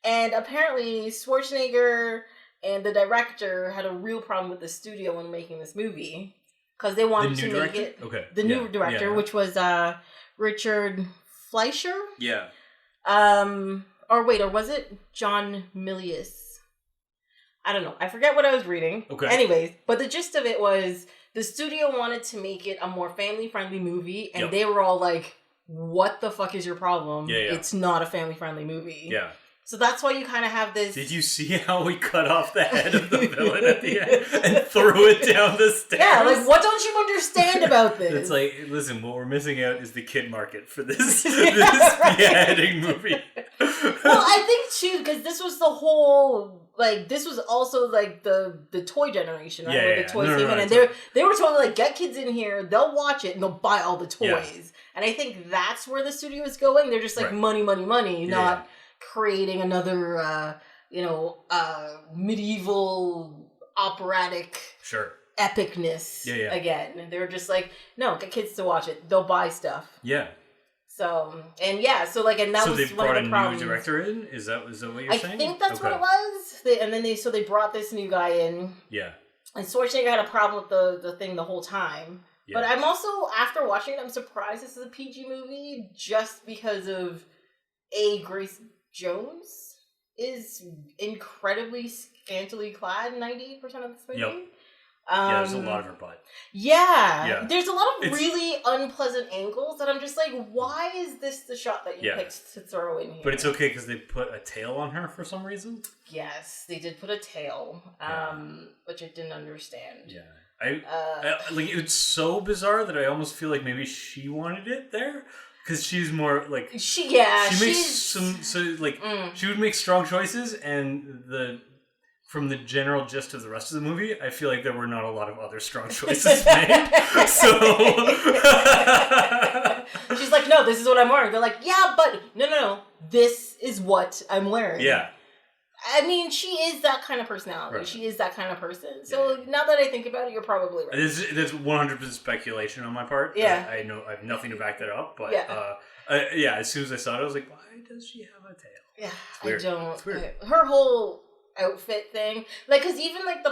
and apparently Schwarzenegger and the director had a real problem with the studio when making this movie. Because they wanted to make it... Okay. The new director, which was Richard... Fleischer? Yeah. Or was it John Milius? I don't know. I forget what I was reading. Okay. Anyways, but the gist of it was the studio wanted to make it a more family-friendly movie, and they were all like, what the fuck is your problem? Yeah. It's not a family-friendly movie. Yeah. So that's why you kind of have this... Did you see how we cut off the head of the villain at the end and threw it down the stairs? Yeah, like, what don't you understand about this? It's like, listen, what we're missing out is the kid market for this beheading movie. Well, I think, too, because this was the whole... Like, this was also, like, the toy generation, right? Where the toys came in. And they were totally like, get kids in here, they'll watch it, and they'll buy all the toys. Yeah. And I think that's where the studio is going. They're just like, money, not... creating another, medieval operatic epicness again. And they're just like, no, get kids to watch it. They'll buy stuff. Yeah. So, and that was one of the problems. So they brought a new director in? Is that what you're saying? I think that's what it was. They brought this new guy in. Yeah. And Schwarzenegger had a problem with the thing the whole time. Yeah. But I'm also, after watching it, I'm surprised this is a PG movie just because of Grace Jones is incredibly scantily clad 98% of this movie. Yep. There's a lot of her butt. Yeah. There's a lot of really unpleasant angles that I'm just like, why is this the shot that you picked to throw in here? But it's okay because they put a tail on her for some reason. Yes, they did put a tail, which I didn't understand. Yeah. It's so bizarre that I almost feel like maybe she wanted it there. Because she's more like she makes she would make strong choices, and from the general gist of the rest of the movie, I feel like there were not a lot of other strong choices made. So she's like, no, this is what I'm wearing. They're like, yeah, but no, this is what I'm wearing. Yeah. I mean, she is that kind of personality. Right. She is that kind of person. So now that I think about it, you're probably right. There's 100% speculation on my part. Yeah. I know I have nothing to back that up. But as soon as I saw it, I was like, why does she have a tail? Yeah, I don't. It's weird. Her whole outfit thing, like, because even like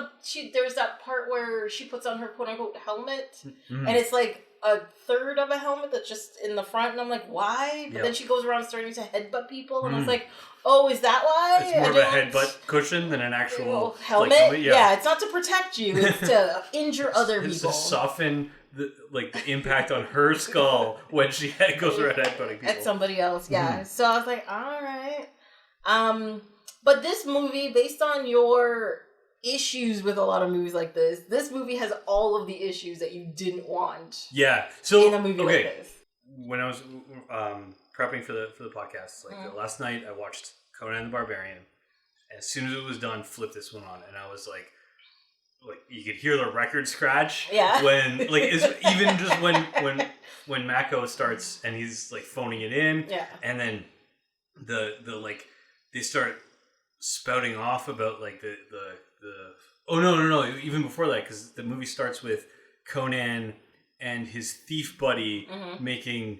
there's that part where she puts on her quote unquote helmet, and it's like a third of a helmet that's just in the front, and I'm like, why? But then she goes around starting to headbutt people, and I was like, oh, is that why? It's more of a headbutt cushion than an actual helmet. Yeah, it's not to protect you; it's to injure other people. It's to soften the impact on her skull when she goes around headbutting people at somebody else. Yeah, so I was like, all right. But this movie, based on your issues with a lot of movies like this movie has all of the issues that you didn't want. Yeah. So in a movie like this. When I was prepping for the podcast, last night I watched Conan the Barbarian. And as soon as it was done, flipped this one on, and I was like you could hear the record scratch. Yeah. When even just when Mako starts and he's phoning it in. Yeah. And then the they start spouting off about the oh no even before that, because the movie starts with Conan and his thief buddy making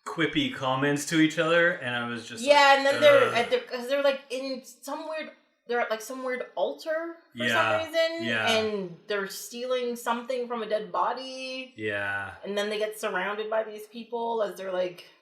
quippy comments to each other, and I was just and then they're in some weird. They're at some weird altar for some reason, and they're stealing something from a dead body. Yeah, and then they get surrounded by these people as they're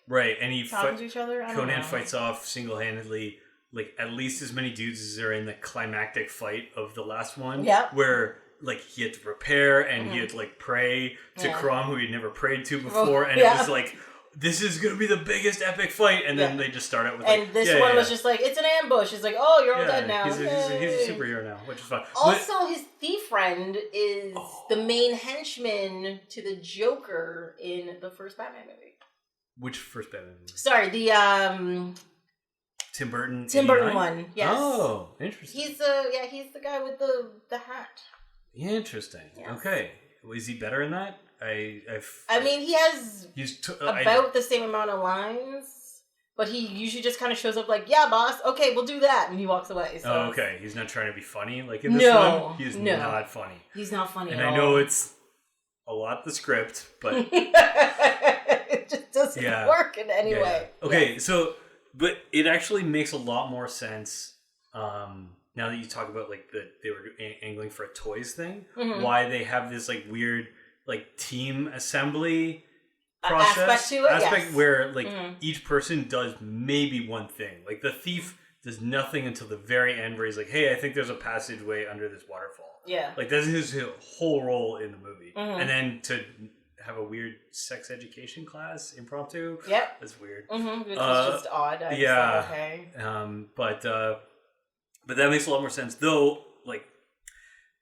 right, and he talking to each other. Conan fights off single-handedly like at least as many dudes as are in the climactic fight of the last one. Yeah. Where like he had to prepare and he had to like pray to Crom, who he'd never prayed to before, and it was like, this is gonna be the biggest epic fight, and then they just start out with this one was just like, it's an ambush. It's like, oh, you're all dead now. He's a superhero now, which is fun. Also, his thief friend is the main henchman to the Joker in the first Batman movie. Which first Batman movie? Sorry, the Tim Burton one. Yes. Oh, interesting. He's the guy with the hat. Interesting. Yes. Okay. Is he better in that? I mean, he has about the same amount of lines, but he usually just kind of shows up like, yeah, boss, okay, we'll do that, and he walks away. So okay. He's not trying to be funny like in this one? He's not funny. He's not funny and at all. And I know it's a lot the script, but... it just doesn't work in any way. Okay, so... But it actually makes a lot more sense... now that you talk about like they were angling for a toys thing, why they have this like weird like team assembly process aspect where like each person does maybe one thing. Like the thief does nothing until the very end where he's like, hey, I think there's a passageway under this waterfall. Yeah. Like that's his whole role in the movie. And then to have a weird sex education class impromptu. Yep. That's weird. Which is just odd. Okay. But that makes a lot more sense, though. Like,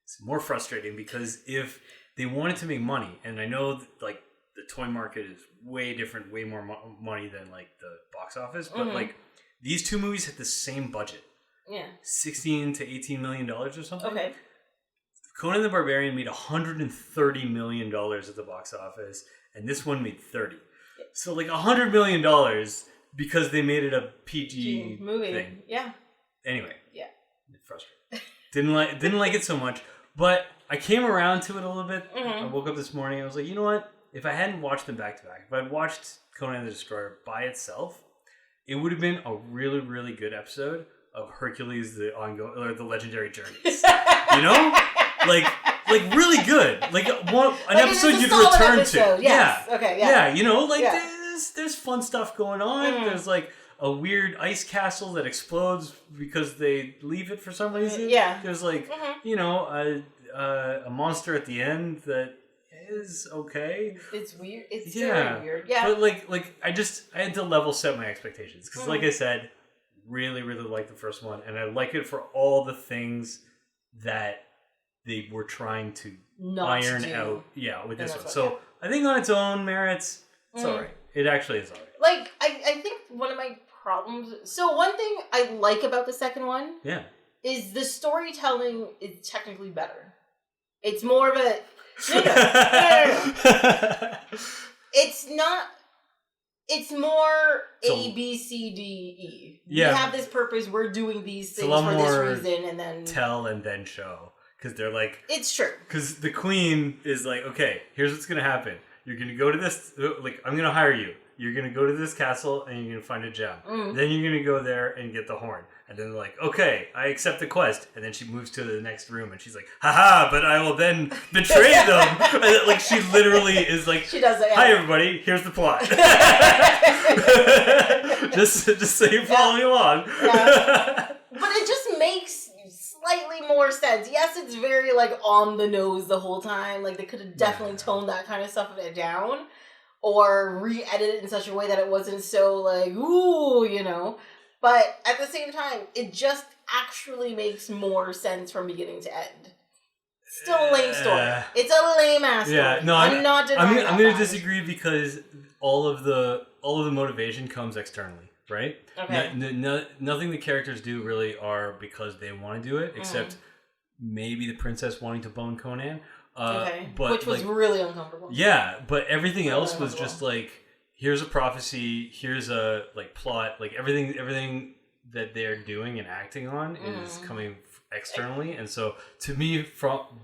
it's more frustrating because if they wanted to make money, and I know that, like the toy market is way different, way more money than like the box office, but like these two movies had the same budget, $16 to $18 million or something. Okay. Conan the Barbarian made $130 million at the box office, and this one made 30. So like $100 million because they made it a PG movie thing. Yeah. Anyway. Yeah. Frustrating. Didn't like it so much, but I came around to it a little bit. I woke up this morning. I was like, you know what? If I hadn't watched them back to back, if I'd watched Conan the Destroyer by itself, it would have been a really, really good episode of Hercules: the Legendary Journeys. You know, like really good. Like an episode you'd return to. Yes. Yeah. Okay. Yeah. Yeah. You know, like there's fun stuff going on. There's like a weird ice castle that explodes because they leave it for some reason. Yeah. There's like, you know, a monster at the end that is okay. It's weird. It's very weird. Yeah. But like I had to level set my expectations because like I said, really, really like the first one, and I like it for all the things that they were trying to iron out. Yeah, with this one. So I think on its own merits, it's alright. It actually is alright. Like I think one of my problems. So one thing I like about the second one, is the storytelling is technically better. It's more of a no. It's not. It's more A, B, C, D, E. Yeah. We have this purpose. We're doing these things for this reason, and then tell and then show. Because they're like, it's true. Because the queen is like, okay, here's what's gonna happen. You're gonna go to this. Like, I'm gonna hire you. You're gonna go to this castle and you're gonna find a gem. Then you're gonna go there and get the horn. And then they're like, okay, I accept the quest. And then she moves to the next room and she's like, haha, but I will then betray them. And then, like, she literally is like, she does it, hi everybody, here's the plot. just so you're following along. Yeah. But it just makes slightly more sense. Yes, it's very like on the nose the whole time. Like they could have definitely toned that kind of stuff down. Or re-edit it in such a way that it wasn't so like, ooh, you know. But at the same time, it just actually makes more sense from beginning to end. Still a lame story. It's a lame ass story. Yeah, no, I'm not denying I'm going to disagree because all of the motivation comes externally, right? Okay. Nothing the characters do really are because they want to do it, except maybe the princess wanting to bone Conan. But which was like, really uncomfortable. Yeah, but everything else was just like, here's a prophecy, here's a like plot, like everything that they're doing and acting on is coming externally, and so to me,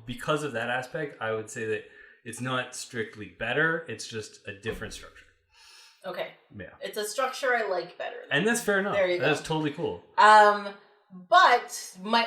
because of that aspect, I would say that it's not strictly better; it's just a different structure. Okay. Yeah. It's a structure I like better. And that's fair enough. There you go. That's totally cool. But my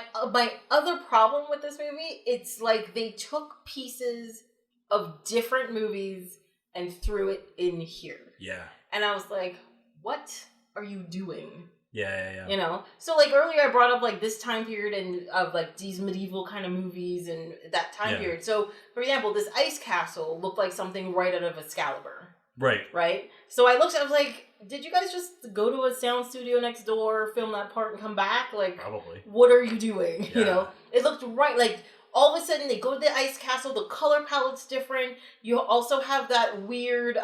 other problem with this movie, it's like they took pieces of different movies and threw it in here. Yeah. And I was like, what are you doing? Yeah. You know? So, like, earlier I brought up, like, this time period and of, like, these medieval kind of movies and that time period. So, for example, this ice castle looked like something right out of Excalibur. Right? So I was like, did you guys just go to a sound studio next door, film that part, and come back? Like, probably. What are you doing? Yeah. You know? It looked right, like, all of a sudden they go to the ice castle, the color palette's different. You also have that weird,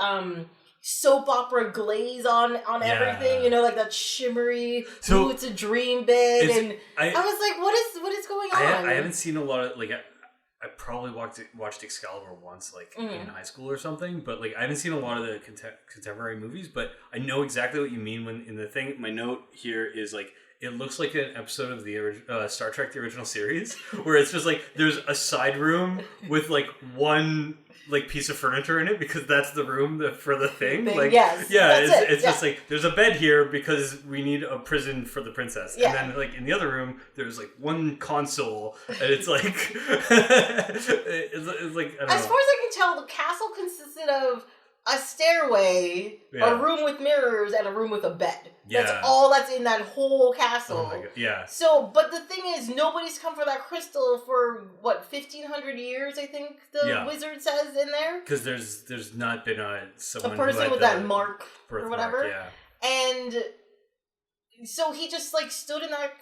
soap opera glaze on everything, you know, like that shimmery, ooh, it's a dream bit, and I was like, what is going on? I haven't seen a lot of, like, I probably watched Excalibur once, like, in high school or something, but, like, I haven't seen a lot of the contemporary movies, but I know exactly what you mean when, in the thing, my note here is, like, it looks like an episode of the Star Trek, the original series, where it's just, like, there's a side room with, like, one, like, piece of furniture in it, because that's the room for the thing. Like, yes, it's just, like, there's a bed here because we need a prison for the princess. Yeah. And then, like, in the other room, there's, like, one console, and it's, like, it's like, I don't know. As far as I can tell, the castle consisted of a stairway, a room with mirrors, and a room with a bed. That's all that's in that whole castle. Oh my God. Yeah. So, but the thing is, nobody's come for that crystal for, 1,500 years, I think the wizard says in there? Because there's not been a person with that mark or whatever. Yeah. And so he just, like, stood in that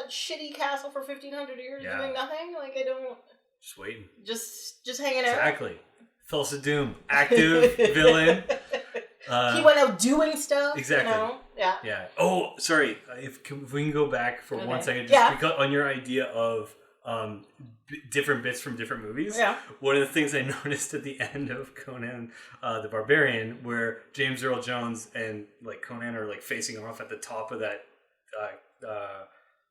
shitty castle for 1,500 years doing nothing? Like, I don't... Just waiting. Just hanging out? Exactly. Thulsa Doom, active villain. He went out doing stuff. Exactly. You know? Yeah. Oh, sorry. If we can go back for 1 second, just because on your idea of different bits from different movies. Yeah. One of the things I noticed at the end of Conan the Barbarian, where James Earl Jones and, like, Conan are, like, facing off at the top of that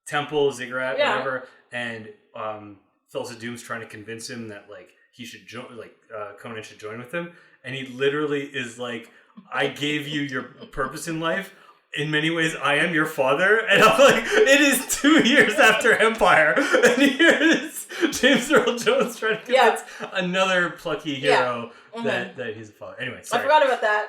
temple, ziggurat, whatever, and Thulsa Doom's trying to convince him that, like, he should join, like, Conan should join with him, and he literally is like, I gave you your purpose in life. In many ways, I am your father. And I'm like, it is 2 years after Empire. And here is James Earl Jones trying to convince another plucky hero that he's a father. Anyway, sorry. I forgot about that.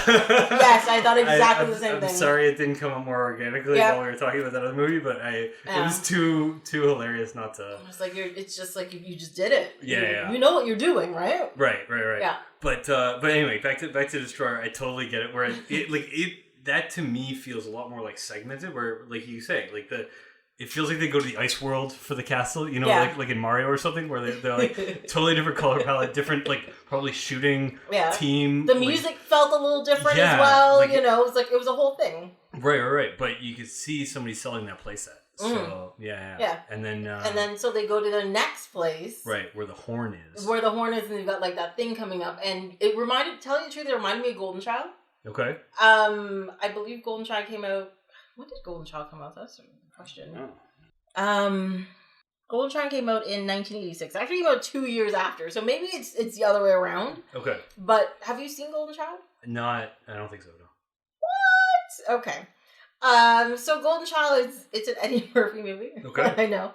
Yes, I thought exactly the same thing. I'm sorry it didn't come up more organically while we were talking about that other movie, but it was too hilarious not to... It's like, it's just like you just did it. Yeah. You know what you're doing, right? Right. Yeah. But anyway, back to Destroyer, I totally get it, where that to me feels a lot more like segmented, where, like you say, like it feels like they go to the ice world for the castle, you know, like in Mario or something, where they're like totally different color palette, different, like, probably shooting team. The music felt a little different as well, like, you know, it was a whole thing. Right. But you could see somebody selling that playset. So, yeah. And then so they go to the next place. Right, where the horn is. And they've got, like, that thing coming up. And it tell you the truth, it reminded me of Golden Child. Okay. I believe Golden Child came out... When did Golden Child come out? That's a question. Oh. Golden Child came out in 1986. Actually came out 2 years after. So maybe it's the other way around. Okay. But have you seen Golden Child? I don't think so, no. What? Okay. So Golden Child it's an Eddie Murphy movie. Okay. I know.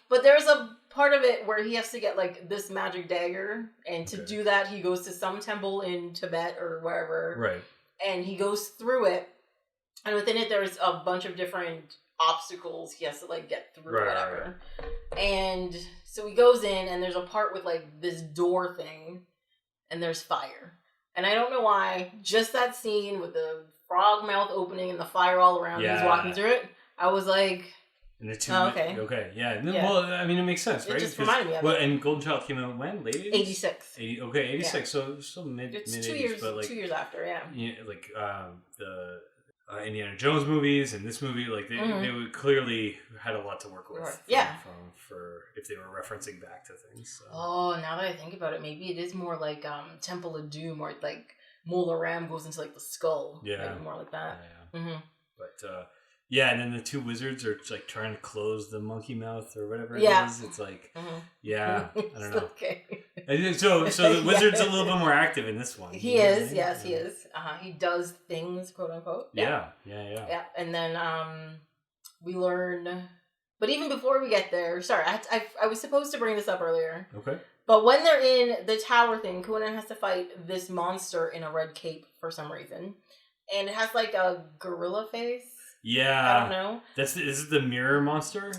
But there's a part of it where he has to get, like, this magic dagger, and to do that he goes to some temple in Tibet or wherever. Right. And he goes through it, and within it there's a bunch of different obstacles he has to, like, get through, whatever. Right. And so he goes in, and there's a part with, like, this door thing, and there's fire. And I don't know why, just that scene with the frog mouth opening and the fire all around he's walking through it, I was like... And the two, okay. Yeah. Well, I mean, it makes sense, right? It just reminded me of it. And Golden Child came out when? Late 80s? 86. 86. Yeah. So still mid-80s. It's 2 years, but, like, 2 years after, like, the Indiana Jones movies and this movie, like, they would clearly had a lot to work with. For if they were referencing back to things. So. Oh, now that I think about it, maybe it is more like Temple of Doom, or, like, Mola Ram goes into, like, the skull. Yeah. Maybe more like that. Yeah. Mm-hmm. But, yeah, and then the two wizards are, like, trying to close the monkey mouth or whatever it is. It's like, I don't know. Okay. So the wizard's a little bit more active in this one. He is, yes, he is. He does things, quote unquote. Yeah. And then we learn, but even before we get there, sorry, I was supposed to bring this up earlier. Okay. But when they're in the tower thing, Conan has to fight this monster in a red cape for some reason. And it has, like, a gorilla face. Yeah. I don't know. Is it the mirror monster?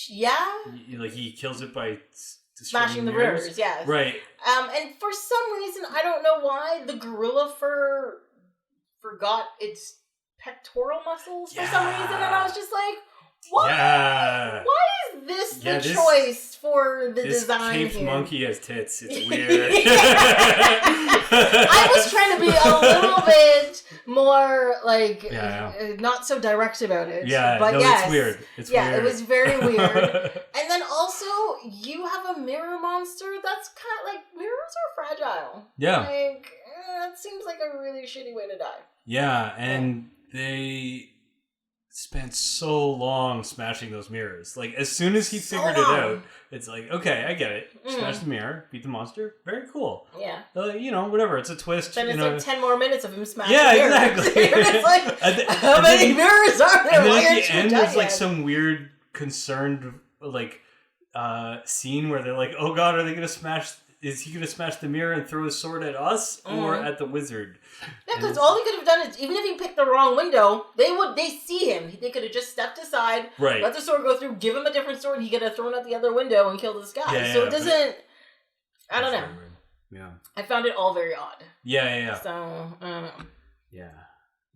Yeah. Like he kills it by smashing the mirrors, yes. Right. And for some reason, I don't know why, the gorilla fur forgot its pectoral muscles for some reason, and I was just like, why? Yeah. Why is this the choice for the design here? This caped monkey has tits. It's weird. I was trying to be a little bit more, like, not so direct about it. Yeah, but it's weird. It's weird. It was very weird. And then also, you have a mirror monster that's kind of, like, mirrors are fragile. Yeah. Like, that seems like a really shitty way to die. Yeah, and they spent so long smashing those mirrors. Like, as soon as he figured it out, it's like, okay, I get it. Smash the mirror, beat the monster. Very cool. Yeah. Whatever. It's a twist. Then it's like 10 more minutes of him smashing mirrors. Yeah, exactly. It's like, how many mirrors are there? And then at the end, there's like some weird concerned, like, scene where they're like, oh god, are they going to smash... Is he going to smash the mirror and throw his sword at us or at the wizard? Yeah, because all he could have done is, even if he picked the wrong window, they see him. They could have just stepped aside, let the sword go through, give him a different sword, and he could have thrown out the other window and killed this guy. Yeah, so it doesn't... I don't know. Yeah. I found it all very odd. Yeah. So, I don't know. Yeah,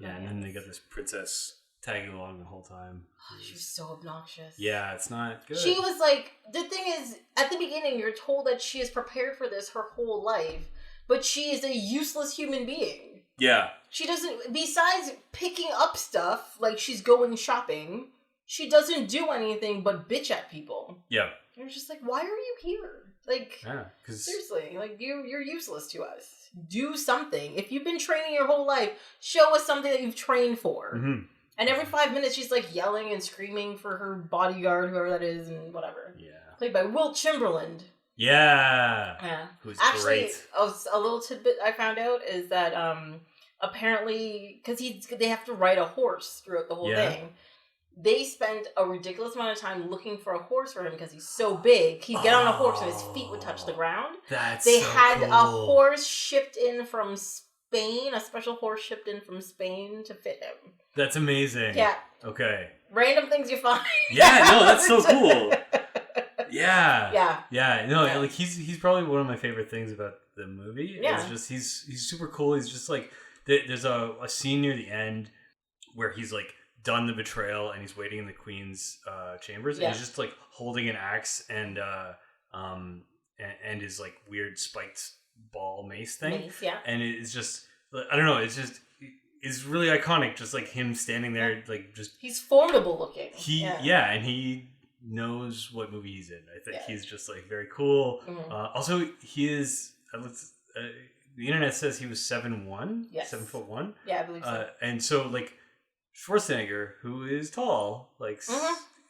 and then they got this princess tagging along the whole time. Oh, she was so obnoxious. Yeah, it's not good. She was like, the thing is, at the beginning, you're told that she is prepared for this her whole life, but she is a useless human being. Yeah. She doesn't, besides picking up stuff, like she's going shopping, she doesn't do anything but bitch at people. Yeah. You're just like, why are you here? Like, cause... seriously, like, you're useless to us. Do something. If you've been training your whole life, show us something that you've trained for. Mm-hmm. And every 5 minutes, she's like yelling and screaming for her bodyguard, whoever that is, and whatever. Yeah. Played by Wilt Chamberlain. Yeah. Who's great. A little tidbit I found out is that apparently, because they have to ride a horse throughout the whole thing, they spent a ridiculous amount of time looking for a horse for him because he's so big. He'd get on a horse and his feet would touch the ground. They had a horse shipped in from Spain, a special horse shipped in from Spain to fit him. That's amazing. Yeah. Okay. Random things you find. Yeah, no, that's so cool. Yeah. No, yeah. Like he's probably one of my favorite things about the movie. Yeah. It's just he's super cool. He's just like there's a scene near the end where he's like done the betrayal and he's waiting in the queen's chambers and he's just like holding an axe and his like weird spiked ball mace thing. And it's just I don't know, it's really iconic, just like him standing there, like just he's formidable looking. And he knows what movie he's in. I think he's just like very cool. Mm-hmm. Also, he is. The internet says he was 7'1", 7'1". Yeah, I believe so. And so like Schwarzenegger, who is tall, like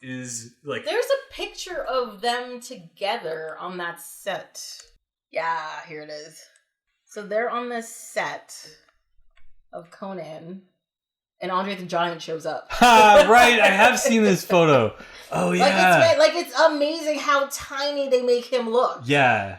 is like. There's a picture of them together on that set. Yeah, here it is. So they're on this set of Conan, and Andre the Giant shows up. Right, I have seen this photo. Oh yeah, it's amazing how tiny they make him look. Yeah,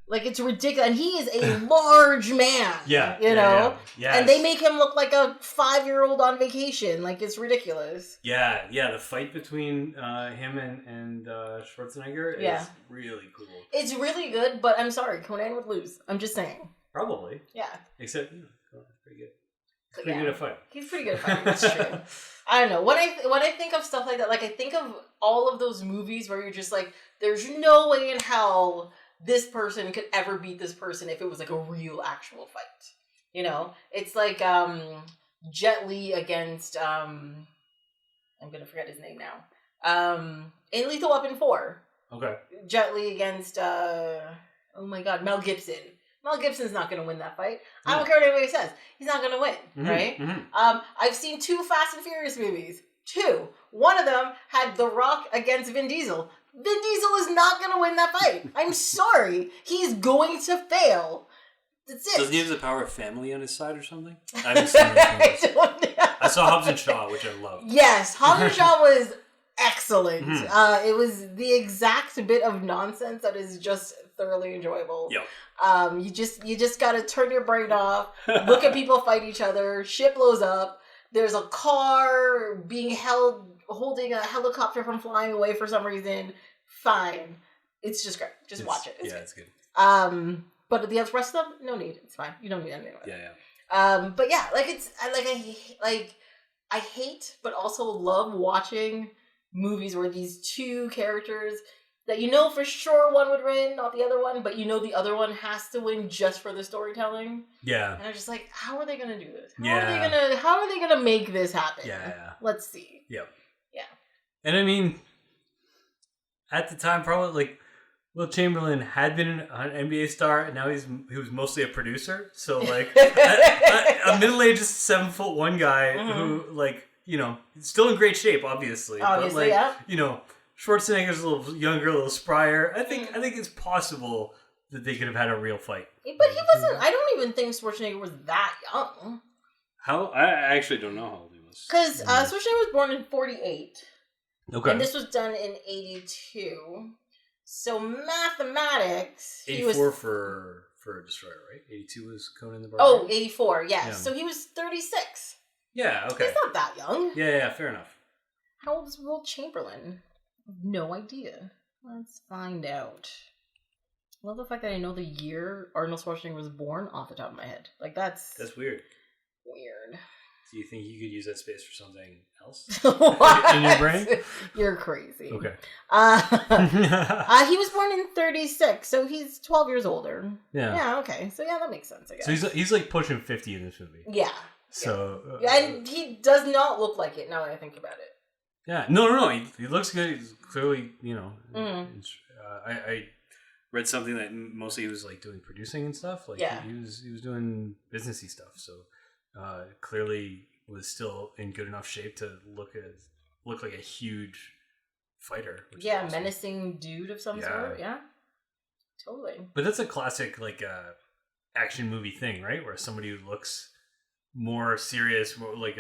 like it's ridiculous, and he is a large man. Yeah, you know. Yeah. And they make him look like a 5-year-old on vacation. Like it's ridiculous. Yeah. The fight between him and Schwarzenegger is really cool. It's really good, but I'm sorry, Conan would lose. I'm just saying. Probably. Yeah. Except Conan's pretty good. He's pretty good at fighting. He's pretty good at fighting. That's true. I don't know. When I think of stuff like that, like I think of all of those movies where you're just like, there's no way in hell this person could ever beat this person if it was like a real actual fight. You know, it's like Jet Li against I'm gonna forget his name now. In Lethal Weapon 4. Okay. Jet Li against oh my god, Mel Gibson. Mel Gibson's not going to win that fight. I don't care what anybody says. He's not going to win, right? Mm-hmm. I've seen 2 Fast and Furious movies. 2. One of them had The Rock against Vin Diesel. Vin Diesel is not going to win that fight. I'm sorry. He's going to fail. That's it. Doesn't he have the power of family on his side or something? I haven't seen it. I saw Hobbs and Shaw, which I loved. Yes, Hobbs and Shaw was excellent. Mm-hmm. It was the exact bit of nonsense that is just thoroughly enjoyable. Yep. You just gotta turn your brain off, look at people fight each other, shit blows up, there's a car being holding a helicopter from flying away for some reason. Fine. It's just great. Just watch it. It's good. But the rest of them, no need. It's fine. You don't need anything. Yeah. But yeah, I hate, but also love watching movies where these two characters that you know for sure one would win, not the other one, but you know the other one has to win just for the storytelling. Yeah. And I'm just like, how are they gonna do this? Yeah. How are they gonna make this happen? Yeah. Let's see. Yep. Yeah. And I mean, at the time, probably like Will Chamberlain had been an NBA star, and now he was mostly a producer. So like a middle-aged 7'1" guy who like still in great shape, obviously. But like Schwarzenegger's a little younger, a little sprier. I think it's possible that they could have had a real fight. But he wasn't. I don't even think Schwarzenegger was that young. I actually don't know how old he was. Because Schwarzenegger was born in 1948. Okay. And this was done in 1982. So mathematics, 84 for Destroyer, right? 82 was Conan the Barbarian. Oh, 84, yes. Yeah. So he was 36. Yeah, okay. He's not that young. Yeah, fair enough. How old is Will Chamberlain? No idea. Let's find out. I love the fact that I know the year Arnold Schwarzenegger was born off the top of my head. Like, that's weird. Weird. Do you think you could use that space for something else in your brain? You're crazy. Okay. He was born in 1936, so he's 12 years older. Yeah. Yeah, okay. So yeah, that makes sense, I guess. So he's like pushing 50 in this movie. Yeah. So and he does not look like it now that I think about it. Yeah. No. He looks good. He's clearly, I read something that mostly he was like doing producing and stuff. Like he was doing businessy stuff. So clearly was still in good enough shape to look like a huge fighter. Yeah, awesome. Menacing dude of some sort. Yeah, totally. But that's a classic like action movie thing, right? Where somebody who looks more serious, more like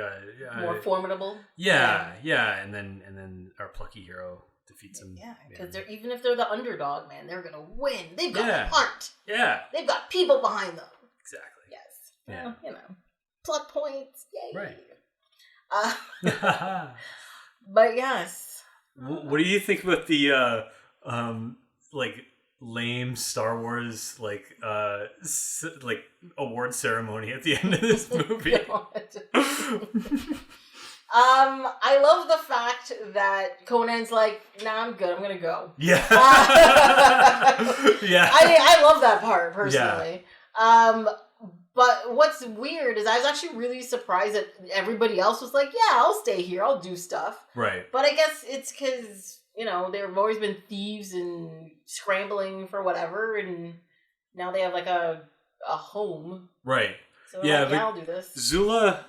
more formidable. Yeah, and then our plucky hero defeats him. Yeah, because even if they're the underdog, man, they're gonna win. They've got heart. Yeah, they've got people behind them. Exactly. Yes. Yeah. Plot points. Yay. Right. But yes. What do you think about the like lame Star Wars like award ceremony at the end of this movie? I love the fact that Conan's like, nah, I'm good. I'm gonna go. Yeah. Yeah. I love that part personally. Yeah. But what's weird is I was actually really surprised that everybody else was like, yeah, I'll stay here. I'll do stuff. Right. But I guess it's because, they've always been thieves and scrambling for whatever. And now they have like a home. Right. So yeah, but I'll do this. Zula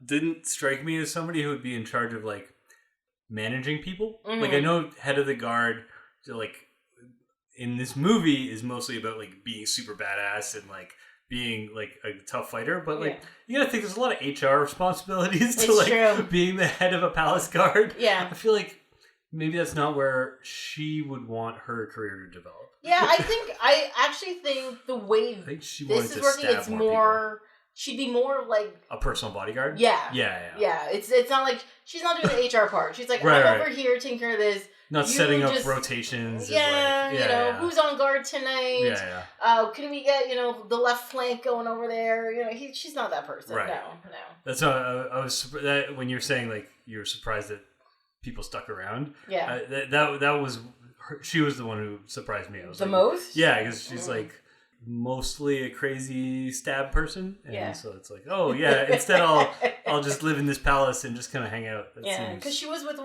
didn't strike me as somebody who would be in charge of like managing people. Mm-hmm. Like I know head of the guard, like in this movie is mostly about like being super badass and like being like a tough fighter, but like you gotta think there's a lot of HR responsibilities to like being the head of a palace guard. Yeah, I feel like maybe that's not where she would want her career to develop. Yeah, I actually think the way this is working, it's more. She'd be more like a personal bodyguard. Yeah. Yeah. It's not like she's not doing the HR part. She's like, I'm over here taking care of this. Not setting up rotations. Yeah, who's on guard tonight? Yeah. Can we get the left flank going over there? She's not that person. Right. No. That's what I was that when you're saying like you're surprised that people stuck around. Yeah. That was she was the one who surprised me. I was the most. Yeah, because she's like mostly a crazy stab person, and so it's like, oh yeah, instead I'll just live in this palace and just kind of hang out. Because she was with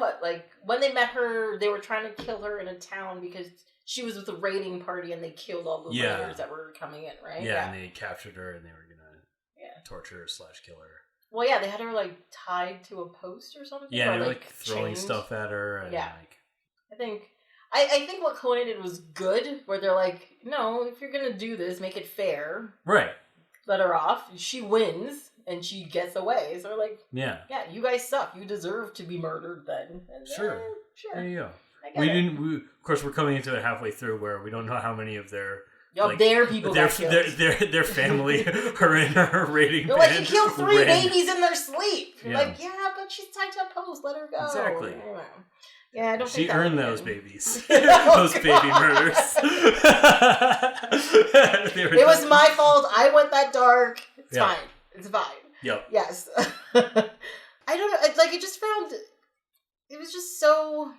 when they met her, they were trying to kill her in a town because she was with a raiding party and they killed all the raiders that were coming in, right? Yeah, and they captured her and they were gonna torture her / kill her. Well, yeah, they had her like tied to a post or something. Yeah, or, they were like throwing stuff at her. And, I think what Conan did was good, where they're like, no, if you're going to do this, make it fair. Right. Let her off. She wins, and she gets away. So they're like, yeah, you guys suck. You deserve to be murdered then. And sure. Sure. There you go. Of course, we're coming into it halfway through where we don't know how many of their Like, their people got killed. Their family are in her raiding They're band. like, you killed 3 babies in their sleep. You're like, yeah, but she's tied to a post. Let her go. Exactly. Anyway. Yeah, I don't She think earned those babies. Those baby murders. It was my fault. I went that dark. It's fine. It's fine. Yep. Yes. I don't know. Like, it just found... It was just so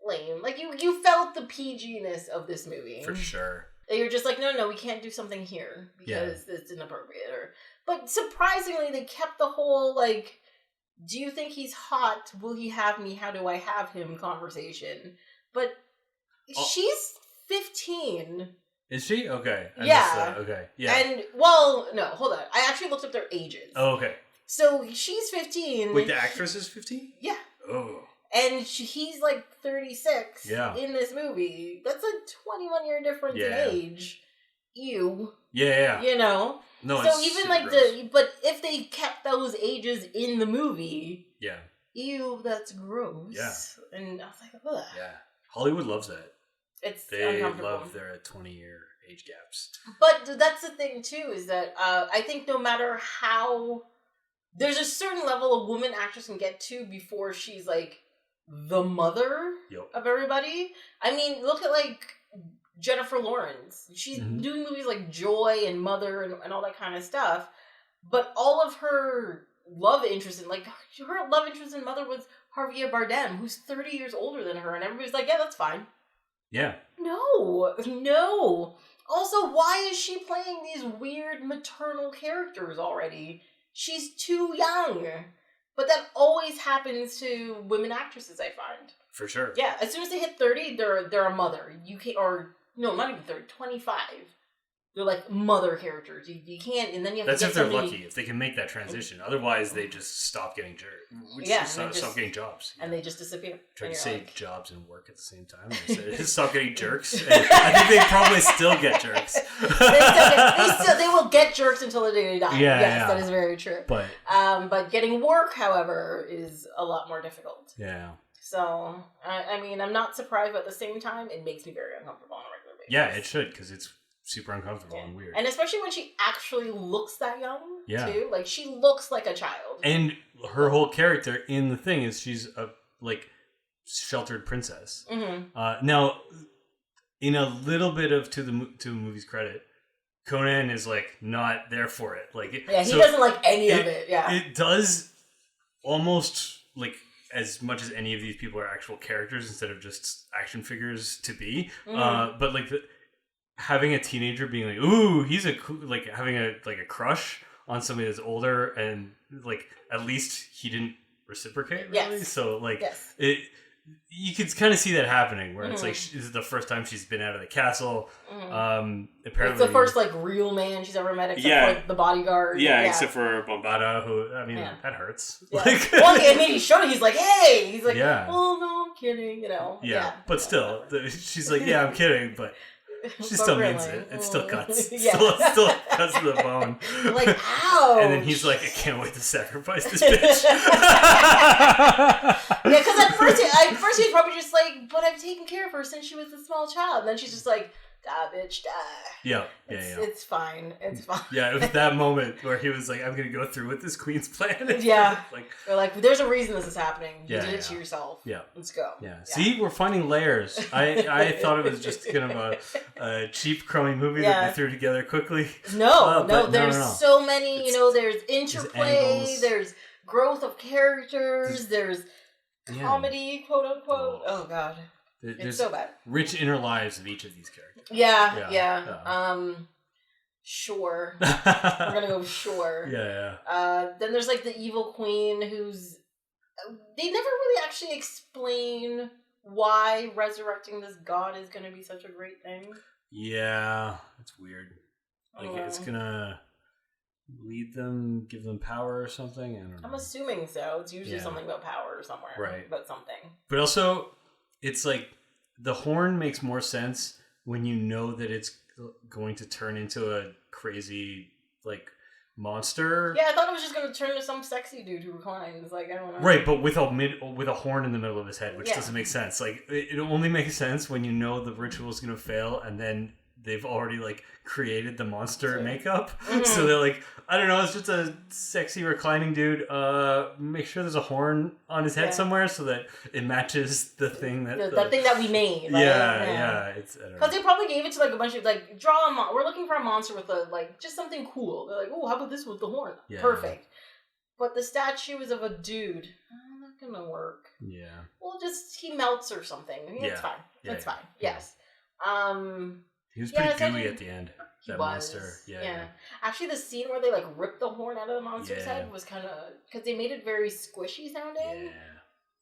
lame. Like, you felt the PG-ness of this movie. For sure. You're just like, no, we can't do something here because it's inappropriate. But surprisingly, they kept the whole, like, do you think he's hot? Will he have me? How do I have him? Conversation. But she's 15. Is she? Okay. I missed that. Okay. Yeah. And, well, no, hold on. I actually looked up their ages. Oh, okay. So she's 15. Wait, the actress is 15? Yeah. Oh. And he's like 36 in this movie. That's a 21-year difference in age. Ew. Yeah. You know? No, so even like gross. but if they kept those ages in the movie, ew, that's gross. Yeah. And I was like, ugh. Yeah. Hollywood loves that. They love their 20-year age gaps. But that's the thing too, is that I think no matter how, there's a certain level a woman actress can get to before she's like the mother of everybody. I mean, look at like Jennifer Lawrence. She's doing movies like Joy and Mother and all that kind of stuff. But all of her love interest in Mother was Javier Bardem, who's 30 years older than her, and everybody's like, yeah, that's fine. Yeah. No. Also, why is she playing these weird maternal characters already? She's too young. But that always happens to women actresses, I find. For sure. Yeah, as soon as they hit 30, they're a mother. You can't, or no, not even 30, 25. They're like mother characters. You can't, and then you have to get if they're lucky, if they can make that transition. Otherwise, they just stop getting stop getting jobs. And they just disappear. Try to say jobs and work at the same time. They stop getting jerks. And I think they probably still get jerks. They will get jerks until the day they die. Yeah, yes, that is very true. But getting work, however, is a lot more difficult. Yeah. So, I mean, I'm not surprised, but at the same time, it makes me very uncomfortable on a regular basis. Yeah, it should, because it's super uncomfortable and weird. And especially when she actually looks that young, too. Like, she looks like a child. And her whole character in the thing is she's a, like, sheltered princess. Mm-hmm. Now, in a little bit of to the movie's credit, Conan is, like, not there for it. Like, he doesn't like any of it, It does almost, like, as much as any of these people are actual characters instead of just action figures to be. Mm-hmm. But, like, having a teenager being like, ooh, he's like having a crush on somebody that's older, and like at least he didn't reciprocate really. Yes. So like you could kind of see that happening where it's like this is the first time she's been out of the castle. Apparently it's the first like real man she's ever met except for the bodyguard. Except for Bombada, who I mean that hurts. Like, well, I mean, he's like, hey, he's like, oh no, I'm kidding, you know. But still, she's like, yeah, I'm kidding, but she still means it. It still cuts. Still cuts to the bone. Like, ouch. And then he's like, I can't wait to sacrifice this bitch. Because at first he's probably just like, but I've taken care of her since she was a small child. And then she's just like, die, bitch, die. Yeah. It's fine. It's fine. Yeah, it was that moment where he was like, I'm going to go through with this queen's plan. They're like, there's a reason this is happening. You did it to yourself. Yeah. Let's go. Yeah. See, we're finding layers. I thought it was just kind of a cheap, crummy movie that they threw together quickly. No. There's so many, there's interplay, there's growth of characters, there's comedy, quote unquote. Oh God. It's so bad. Rich inner lives of each of these characters. Sure. We're gonna go sure. Then there's like the evil queen who's... They never really actually explain why resurrecting this god is gonna be such a great thing. Yeah, it's weird. Like it's gonna lead them, give them power or something? I don't know. I'm assuming so. It's usually something about power or somewhere. Right. About something. But also, it's like the horn makes more sense when you know that it's going to turn into a crazy like monster. Yeah, I thought it was just going to turn into some sexy dude who reclines. Like, I don't know. Right, but with a horn in the middle of his head, which doesn't make sense. Like, it only makes sense when you know the ritual is going to fail, and then they've already like created the monster makeup. So they're like, I don't know, it's just a sexy reclining dude. Make sure there's a horn on his head somewhere so that it matches the thing that the thing that we made. Right? Yeah. It's because they probably gave it to like a bunch of like we're looking for a monster with a like just something cool. They're like, oh, how about this with the horn? Yeah. Perfect. But the statue is of a dude. Not gonna work. Yeah. Well, just he melts or something. It's fine. It's fine. Yes. He was pretty gooey at the end. That monster. Yeah. Actually, the scene where they like ripped the horn out of the monster's head was kind of because they made it very squishy sounding. Yeah.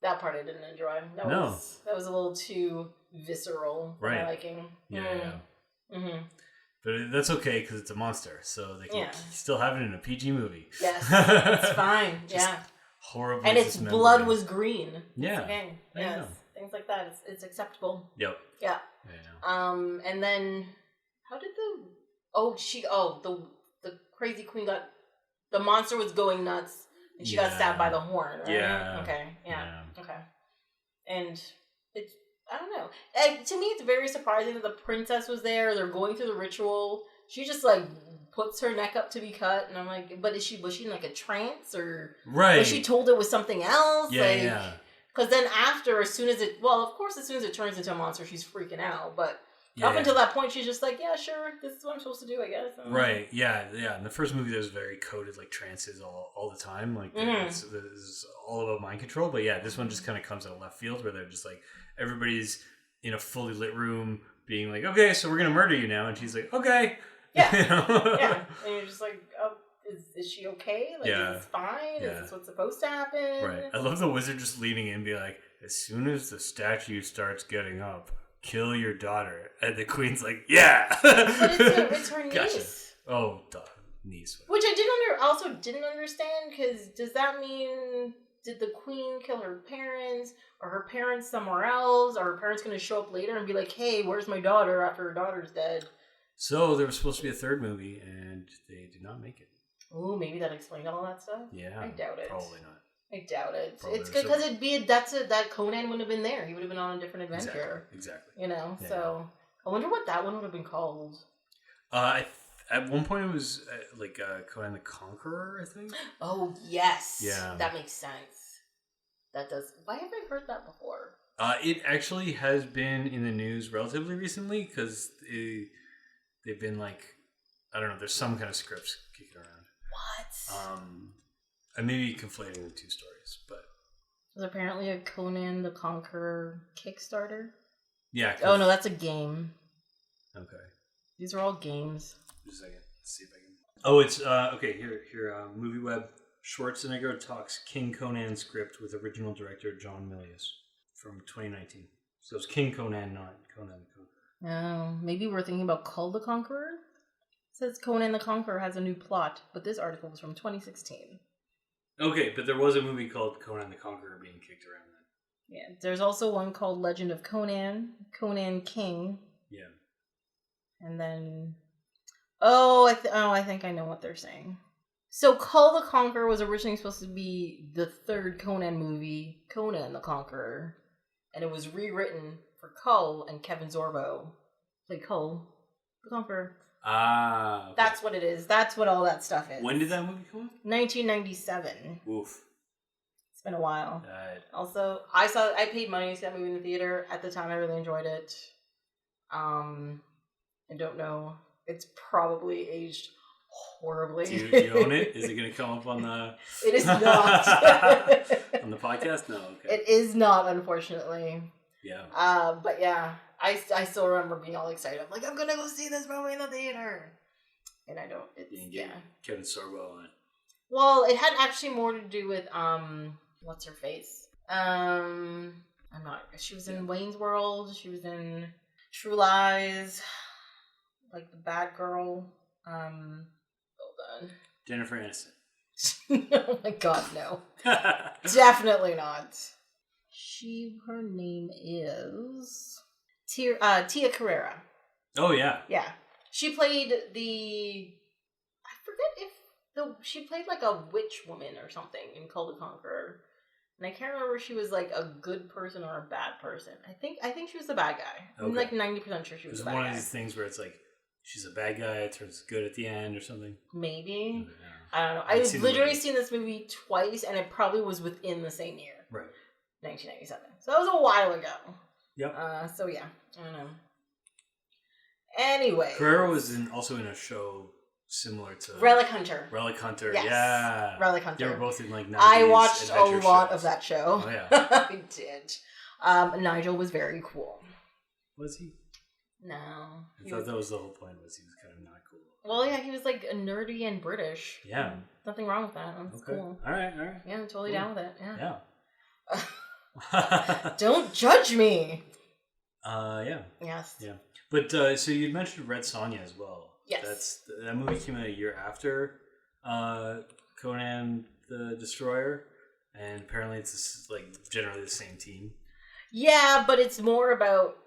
That part I didn't enjoy. That was a little too visceral for my liking. Yeah. Mm-hmm. But that's okay because it's a monster, so they can still have it in a PG movie. Yes, it's fine. Horrible. And its blood was green. Yeah. Okay. Yes. Things like that. It's acceptable. Yep. Yeah. And then how did the crazy queen the monster was going nuts and she got stabbed by the horn, right? Yeah. Okay. Yeah. Okay. And it's I don't know. To me it's very surprising that the princess was there. They're going through the ritual. She just like puts her neck up to be cut and I'm like, but was she in like a trance or was she told it was something else? Yeah. Because then after, as soon as it turns into a monster, she's freaking out. But up until that point, she's just like, yeah, sure, this is what I'm supposed to do, I guess. Right, yeah. In the first movie, there's very coded, like, trances all the time. Like, it's all about mind control. But yeah, this one just kind of comes out of left field where they're just like, everybody's in a fully lit room being like, okay, so we're going to murder you now. And she's like, okay. Yeah. Yeah. And you're just like, oh. Is she okay? Like, is this fine? Is this what's supposed to happen? Right. I love the wizard just leaning in and be like, as soon as the statue starts getting up, kill your daughter. And the queen's like, yeah! But it's her niece. Gotcha. Oh, niece. Which I also didn't understand, because does that mean, did the queen kill her parents? Or her parents somewhere else? Are her parents going to show up later and be like, hey, where's my daughter after her daughter's dead? So there was supposed to be a third movie, and they did not make it. Oh, maybe that explained all that stuff? Yeah. I doubt it. Probably not. I doubt it. Probably it's good because that Conan wouldn't have been there. He would have been on a different adventure. Exactly. You know, so I wonder what that one would have been called. At one point it was Conan the Conqueror, I think. Oh, yes. Yeah. That makes sense. That does. Why have I heard that before? It actually has been in the news relatively recently because they've been like, I don't know, there's some kind of scripts kicking around. What? I may be conflating the two stories, but there's apparently a Conan the Conqueror Kickstarter. Yeah. Oh no, that's a game. Okay. These are all games. Just a second. Let's see if I can. Oh, it's okay. Here. MovieWeb. Schwarzenegger talks King Conan script with original director John Milius from 2019. So it's King Conan, not Conan the Conqueror. Oh, maybe we're thinking about Cull the Conqueror. It says Conan the Conqueror has a new plot, but this article was from 2016. Okay, but there was a movie called Conan the Conqueror being kicked around then. Yeah, there's also one called Legend of Conan, Conan King. Yeah. And then, I think I know what they're saying. So Cull the Conqueror was originally supposed to be the third Conan movie, Conan the Conqueror, and it was rewritten for Cull, and Kevin Sorbo played Cull the Conqueror. Ah, okay. That's what it is. That's what all that stuff is. When did that movie come out? 1997. Oof. It's been a while. Right. Also, I paid money to see that movie in the theater. At the time, I really enjoyed it. I don't know. It's probably aged horribly. Do you own it? Is it going to come up on the... It is not. On the podcast? No, okay. It is not, unfortunately. Yeah. But yeah. I still remember being all excited. I'm like, I'm gonna go see this movie in the theater, and I don't. Kevin Sorbo on it. Well, it had actually more to do with what's her face? I'm not. She was in Wayne's World. She was in True Lies, like the bad girl. Hold on. Jennifer Aniston. Oh my God, no. Definitely not. Her name is Tia Carrera. Oh yeah. Yeah. She played I forget if she played like a witch woman or something in Cull the Conqueror. And I can't remember if she was like a good person or a bad person. I think she was the bad guy. Okay. I'm like 90% sure she was the bad guy. It's one of these things where it's like she's a bad guy, it turns good at the end or something. Maybe. Yeah. I don't know. I've literally seen this movie twice, and it probably was within the same year. Right. 1997. So that was a while ago. Yep. So yeah, I don't know. Anyway. Carrera was also in a show similar to... Relic Hunter. Relic Hunter, yes. Yeah. Relic Hunter. They were both in like 90s I watched a lot shows. of that show. Oh yeah. I did. Nigel was very cool. Was he? No. I thought that was the whole point, was he was kind of not cool. Well, yeah, he was like nerdy and British. Yeah. Nothing wrong with that. That's cool. All right. Yeah, I'm totally down with it. Yeah. Yeah. Don't judge me. Yeah. Yes. Yeah. But so you mentioned Red Sonja as well. Yes. That movie came out a year after Conan the Destroyer, and apparently it's like generally the same team. Yeah, but it's more about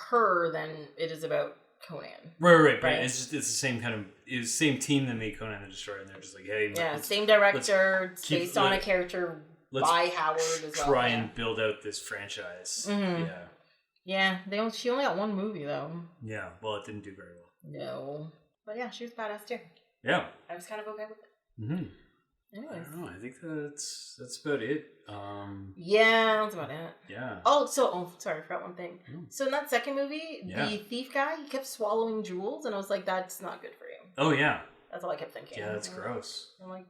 her than it is about Conan. Right. But it's the same kind of same team that made Conan the Destroyer, and they're just like, hey, same director, based on a character by Howard as well. Try and build out this franchise. Mm-hmm. Yeah. Yeah, she only got one movie though. Yeah, well, it didn't do very well. No, but yeah, she was badass too. Yeah, I was kind of okay with it. Mm-hmm. Anyways. I don't know. I think that's about it. Yeah, that's about it. Yeah. Sorry, I forgot one thing. Mm. So in that second movie, the thief guy, he kept swallowing jewels, and I was like, that's not good for you. Oh yeah. That's all I kept thinking. Yeah, that's gross. I'm like,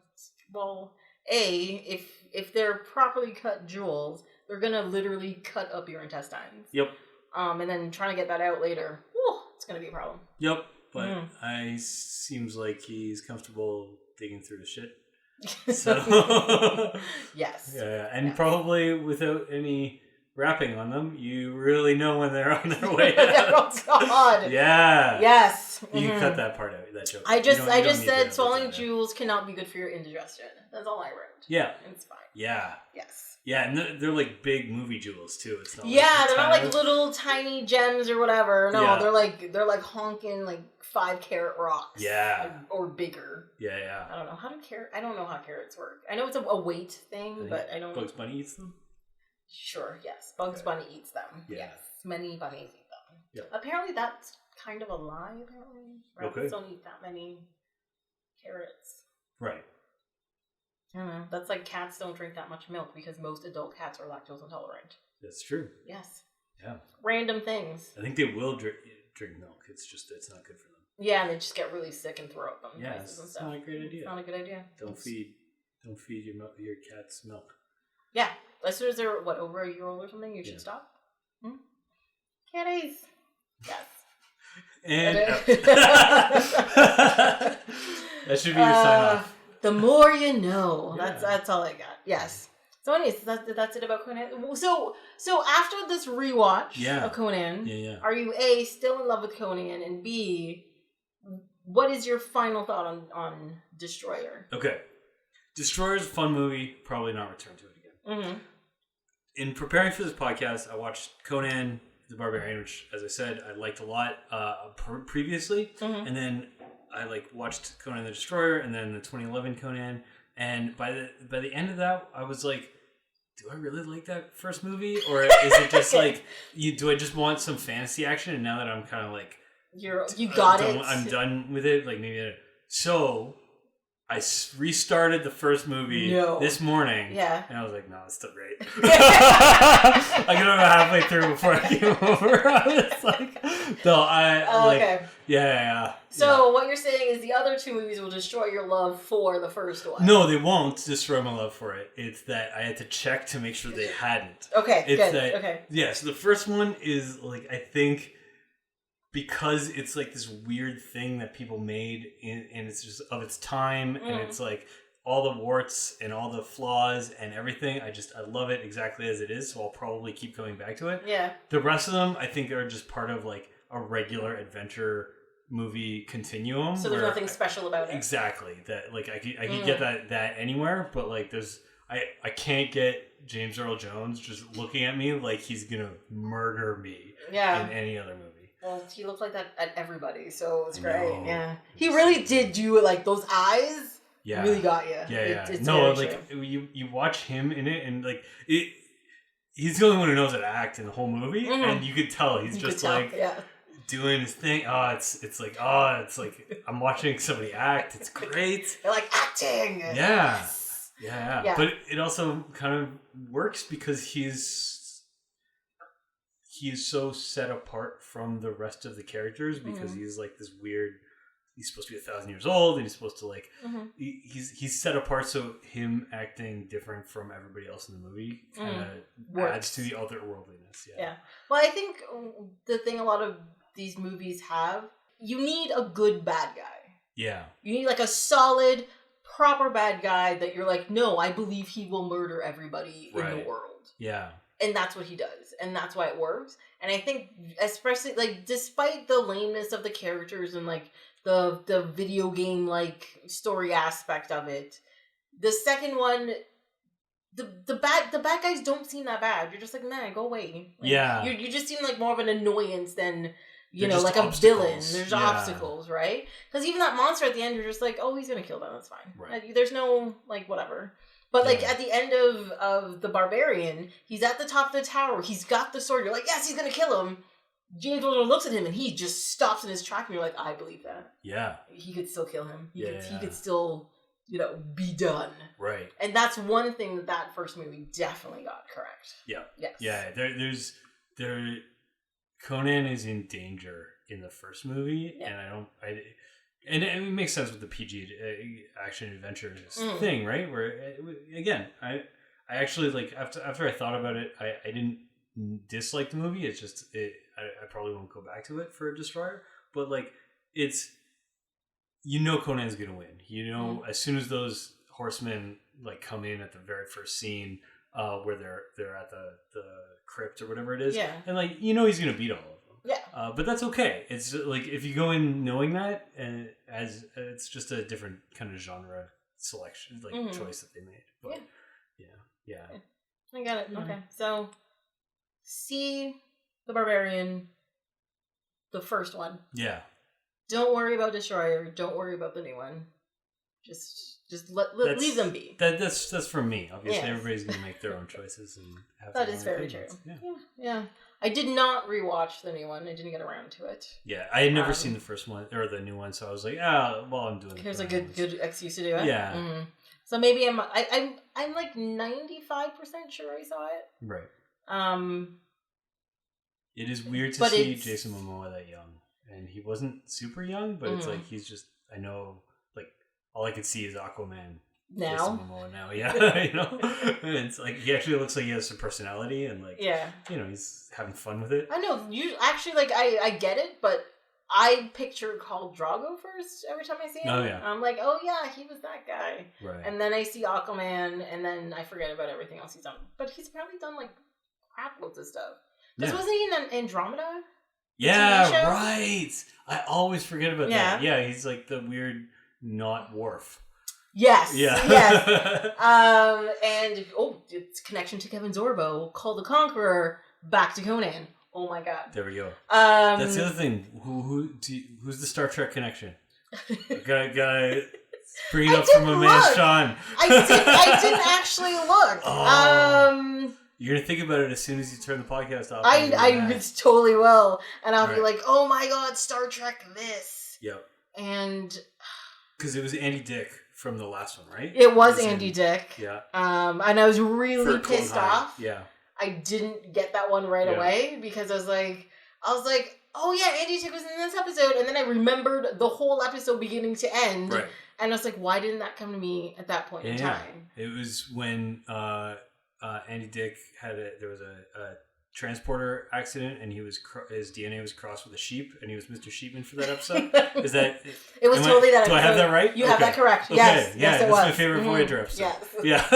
well, if they're properly cut jewels, they're gonna literally cut up your intestines. Yep. And then trying to get that out later, it's gonna be a problem. Yep. But seems like he's comfortable digging through the shit. So yes. Yeah, and probably without any wrapping on them, you really know when they're on their way out. Oh God. Yeah. Yes. You can cut that part out. That joke. I just said swallowing jewels cannot be good for your indigestion. That's all I wrote. Yeah. It's fine. Yeah. Yes. Yeah, and they're like big movie jewels too. It's not. Yeah, they're not like little tiny gems or whatever. No, they're like honking like 5 carat rocks. Yeah. Or bigger. Yeah. I don't know how carats work. I know it's a weight thing, but I don't. Bugs Bunny eats them. Sure. Yes, Bugs Bunny eats them. Yeah. Yes, many bunnies eat them. Yeah. Apparently, that's kind of a lie. Apparently, rabbits don't eat that many carrots. Right. I don't know. That's like cats don't drink that much milk because most adult cats are lactose intolerant. That's true. Yes. Yeah. Random things. I think they will drink milk. It's just it's not good for them. Yeah, and they just get really sick and throw up them. Yeah, it's not a great idea. It's not a good idea. Don't feed your cats milk. Yeah, as soon as they're over a year old or something, you should stop. Kitties. Yes. And that should be your sign off. The more you know. Yeah. That's all I got. Yes. So anyways, that's it about Conan. So after this rewatch of Conan, are you A, still in love with Conan, and B, what is your final thought on Destroyer? Okay. Destroyer's a fun movie, probably not return to it again. Mm-hmm. In preparing for this podcast, I watched Conan the Barbarian, which, as I said, I liked a lot previously, and then I watched Conan the Destroyer, and then the 2011 Conan, and by the end of that, I was like, do I really like that first movie, or is it just do I just want some fantasy action? And now that I'm kind of I'm done with it. So I restarted the first movie this morning. Yeah. And I was like, no, it's still great. I got about halfway through before I came over. I was like, no, okay. Yeah. So what you're saying is the other two movies will destroy your love for the first one. No, they won't destroy my love for it. It's that I had to check to make sure they hadn't. Okay, good. Okay. Yeah, so the first one is, I think, because it's, this weird thing that people made, and it's just of its time, and it's, all the warts and all the flaws and everything. I love it exactly as it is, so I'll probably keep going back to it. Yeah. The rest of them, I think, are just part of, a regular adventure movie continuum. So there's nothing special about it. Exactly. That I could get that anywhere, but I can't get James Earl Jones just looking at me like he's gonna murder me in any other movie. Well, he looked like that at everybody, so it's great. Yeah, he really did do it. Those eyes really got you. Yeah. It's no, you watch him in it, and he's the only one who knows how to act in the whole movie, and you could tell he's doing his thing. It's like I'm watching somebody act. It's great. They're like acting. Yeah. Yes. Yeah. But it also kind of works because he is so set apart from the rest of the characters because he's like this weird. He's supposed to be 1,000 years old, and he's supposed to like he's set apart. So him acting different from everybody else in the movie kind of adds to the otherworldliness. Yeah. Well, I think the thing a lot of these movies have, you need a good bad guy. Yeah. You need like a solid, proper bad guy that you're like, no, I believe he will murder everybody in the world. Yeah. And that's what he does, and that's why it works. And I think, especially like, despite the lameness of the characters and like the video game like story aspect of it, the second one, the bad guys don't seem that bad. You're just like, man, go away. Like, you just seem like more of an annoyance than like a villain. There's obstacles, right? Because even that monster at the end, you're just like, oh, he's gonna kill them. That's fine. Right. There's no like whatever. But like at the end of the Barbarian, he's at the top of the tower. He's got the sword. You're like, yes, he's gonna kill him. James Wilder looks at him and he just stops in his track, and you're like, I believe that. Yeah. He could still kill him. He could still, be done. Right. And that's one thing that first movie definitely got correct. Yeah. Yes. Yeah. Conan is in danger in the first movie, and it makes sense with the PG action adventure thing, right? Where again, I actually like after I thought about it, I didn't dislike the movie. It's just I probably won't go back to it for Destroyer, but like it's Conan's gonna win. As soon as those horsemen like come in at the very first scene, where they're at the crypt or whatever it is, and like he's gonna beat all of them. Yeah, but that's okay. It's like if you go in knowing that, and as it's just a different kind of genre selection, like choice that they made. But yeah. I got it. Yeah. Okay, so see the Barbarian, the first one. Yeah. Don't worry about Destroyer. Don't worry about the new one. Just leave them be. That's for me. Obviously, everybody's gonna make their own choices and have that is very true. Yeah. I did not rewatch the new one. I didn't get around to it. Yeah, I had never seen the first one or the new one, so I was like, I'm doing it. Here's a good excuse to do it. Yeah. Mm-hmm. So maybe I'm like 95% sure I saw it. Right. It is weird to see Jason Momoa that young, and he wasn't super young, but it's like he's just all I could see is Aquaman. Now? Jason Momoa now, yeah. And it's like he actually looks like he has some personality and he's having fun with it. I know. You actually I get it, but I picture Khal Drogo first every time I see him. Oh yeah. I'm like, oh yeah, he was that guy. Right. And then I see Aquaman, and then I forget about everything else he's done. But he's probably done like crap loads of stuff. Because wasn't he in Andromeda? Yeah, right. I always forget about that. Yeah, he's like the weird not Worf. Yes. Yeah. Yes. And it's connection to Kevin Sorbo, called the Conqueror, back to Conan. Oh my god. There we go. That's the other thing. Who's the Star Trek connection? Gotta bring it up from my man Sean. I didn't actually look. Oh. You're gonna think about it as soon as you turn the podcast off. I totally will, and I'll be like, "Oh my god, Star Trek this." Yep. And because it was Andy Dick from the last one, right? It was Andy Dick. Yeah. And I was really pissed off. Yeah. I didn't get that one right away because I was like, oh yeah, Andy Dick was in this episode, and then I remembered the whole episode beginning to end, right? And I was like, why didn't that come to me at that point in time? It was when Andy Dick there was a transporter accident, and his DNA was crossed with a sheep, and he was Mr. Sheepman for that episode. Is that it was totally that episode. Do I have that right? You have that correct. Okay. Yes, yeah, yes, it was. That's my favorite Voyager episode. Yes. Yeah.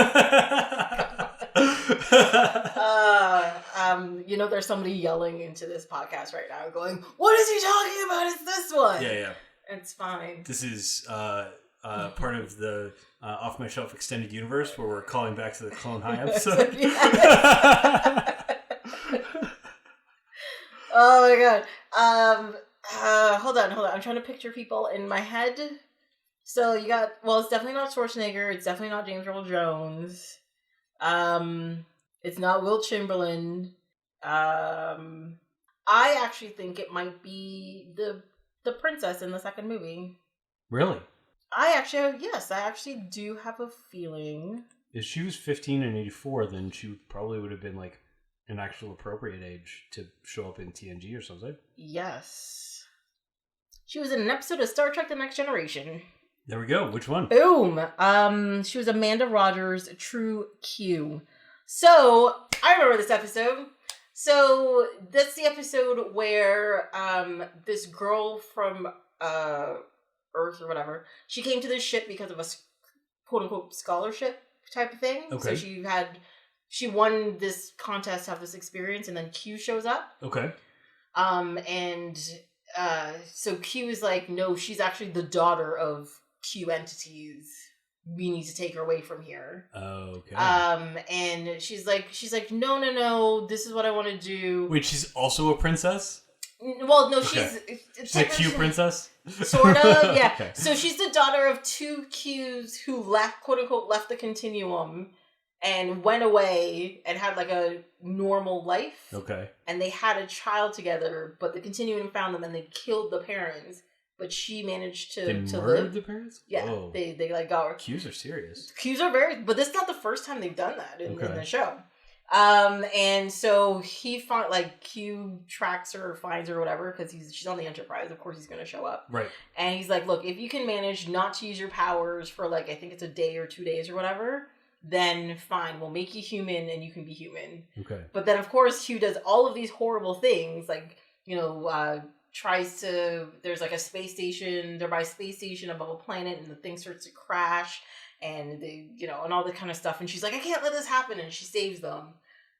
There's somebody yelling into this podcast right now, going, "What is he talking about? It's this one." Yeah. It's fine. This is part of the Off My Shelf Extended Universe, where we're calling back to the Clone High episode. Oh my god. Hold on. I'm trying to picture people in my head. So you got, it's definitely not Schwarzenegger. It's definitely not James Earl Jones. It's not Will Chamberlain. I actually think it might be the princess in the second movie. Really? I actually do have a feeling. If she was 15 in 84, then she probably would have been like an actual appropriate age to show up in TNG or something. Yes. She was in an episode of Star Trek The Next Generation. There we go. Which one? Boom. She was Amanda Rogers, True Q. So, I remember this episode. So, that's the episode where this girl from Earth or whatever, she came to this ship because of a quote-unquote scholarship type of thing. Okay. So, she won this contest to have this experience, and then Q shows up. Okay. So Q is like, no, she's actually the daughter of Q entities. We need to take her away from here. Okay. And she's like, no, this is what I want to do. Wait, she's also a princess? Well, no, okay. She's a Q princess? Sort of, yeah. Okay. So she's the daughter of two Qs who left, quote unquote, left the continuum and went away and had like a normal life. Okay. And they had a child together, but the continuum found them and they killed the parents. But she managed to murdered live. The parents? Yeah, Whoa. they like got her. Qs are serious. Qs are but this is not the first time they've done that in the show. And so he found like Q tracks her, finds her, or whatever, because she's on the Enterprise. Of course, he's going to show up. Right. And he's like, look, if you can manage not to use your powers for like I think it's a day or 2 days or whatever, then fine, we'll make you human and you can be human. Okay. But then of course Q does all of these horrible things, like there's like a space station, they're by a space station above a planet and the thing starts to crash and they, and all that kind of stuff. And she's like, I can't let this happen. And she saves them.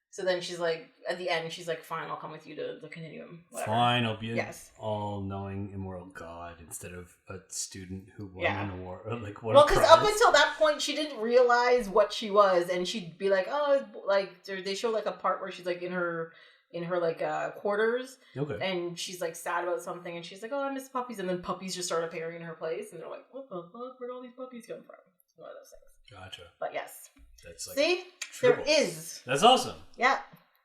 So then she's like, at the end, she's like, fine, I'll come with you to the continuum. Whatever. Fine, I'll be an all-knowing, immortal god instead of a student who won an award. Well, because up until that point, she didn't realize what she was. And she'd be like, oh, like, they show like a part where she's like in her like quarters, and she's like sad about something, and she's like, oh, I miss puppies, and then puppies just start appearing in her place, and they're like, what the fuck, where'd all these puppies come from? It's one of those things. Gotcha. But yes, that's like see, triple. There is. That's awesome. Yeah.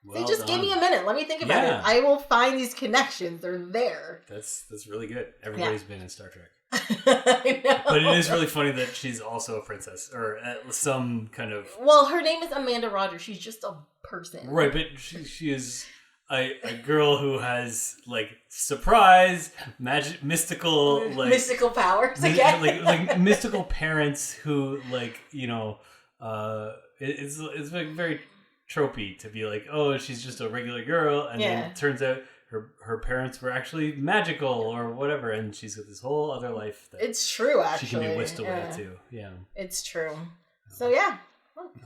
Well see, just done. give me a minute. Let me think about it. I will find these connections. They're there. That's really good. Everybody's been in Star Trek. I know. But it is really funny that she's also a princess, or some kind of. Well, her name is Amanda Rogers. She's just a person, right? But she is. A girl who has like surprise mystical powers again, like mystical parents who like it's very tropey to be like, oh, she's just a regular girl, and then it turns out her parents were actually magical or whatever, and she's got this whole other life that it's true actually she can be whisked away to. Yeah, it's true. So yeah,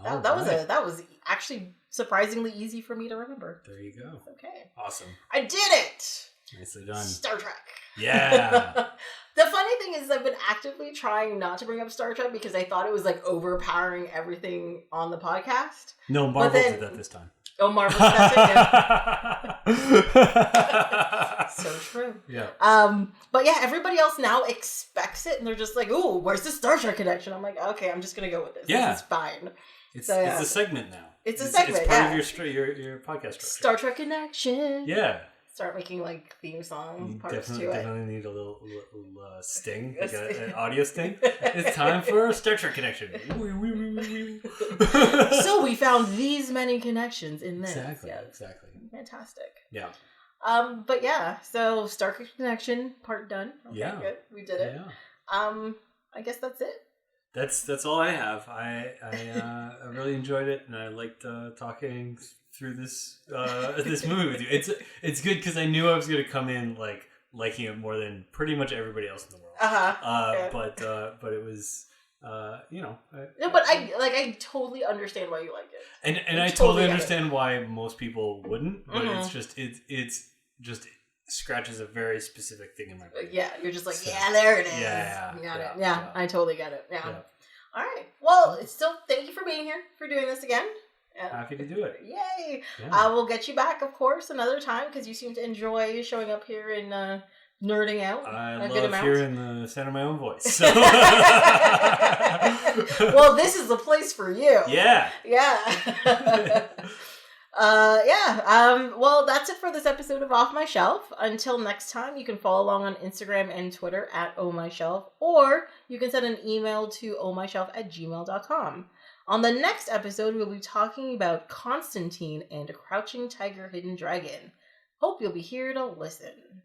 that was actually surprisingly easy for me to remember. There you go. Okay. Awesome. I did it! Nicely done. Star Trek. Yeah. The funny thing is I've been actively trying not to bring up Star Trek because I thought it was like overpowering everything on the podcast. No, Marvel did that this time. Oh, Marvel did that again. So true. Yeah. But yeah, everybody else now expects it and they're just like, ooh, where's the Star Trek connection? I'm like, okay, I'm just going to go with this. Yeah. This is fine. It's a segment now. It's a segment, It's part of your podcast structure. Star Trek connection. Yeah. Start making like theme song parts to it. Definitely need a little sting, like an audio sting. It's time for Star Trek connection. So we found these many connections in this. Exactly. Yeah. Exactly. Fantastic. Yeah. But yeah, so Star Trek connection part done. Okay, yeah. Good. We did it. Yeah. I guess that's it. That's all I have. I really enjoyed it, and I liked talking through this this movie with you. It's good because I knew I was going to come in like liking it more than pretty much everybody else in the world. But it was no, but I totally understand why you liked it, and I totally understand why most people wouldn't. But it's just scratches a very specific thing in my brain. Yeah, you're just like, yeah, there it is. Yeah, I totally get it. Yeah. All right. Well, still, thank you for being here, for doing this again. Happy to do it. Yay. Yeah. We'll get you back, of course, another time, because you seem to enjoy showing up here and nerding out I love hearing the sound of my own voice. So. Well, this is the place for you. Yeah. Yeah. Well, that's it for this episode of Off My Shelf. Until next time, you can follow along on Instagram and Twitter at ohmyshelf, or you can send an email to ohmyshelf@gmail.com. On the next episode, we'll be talking about Constantine and a Crouching Tiger, Hidden Dragon. Hope you'll be here to listen.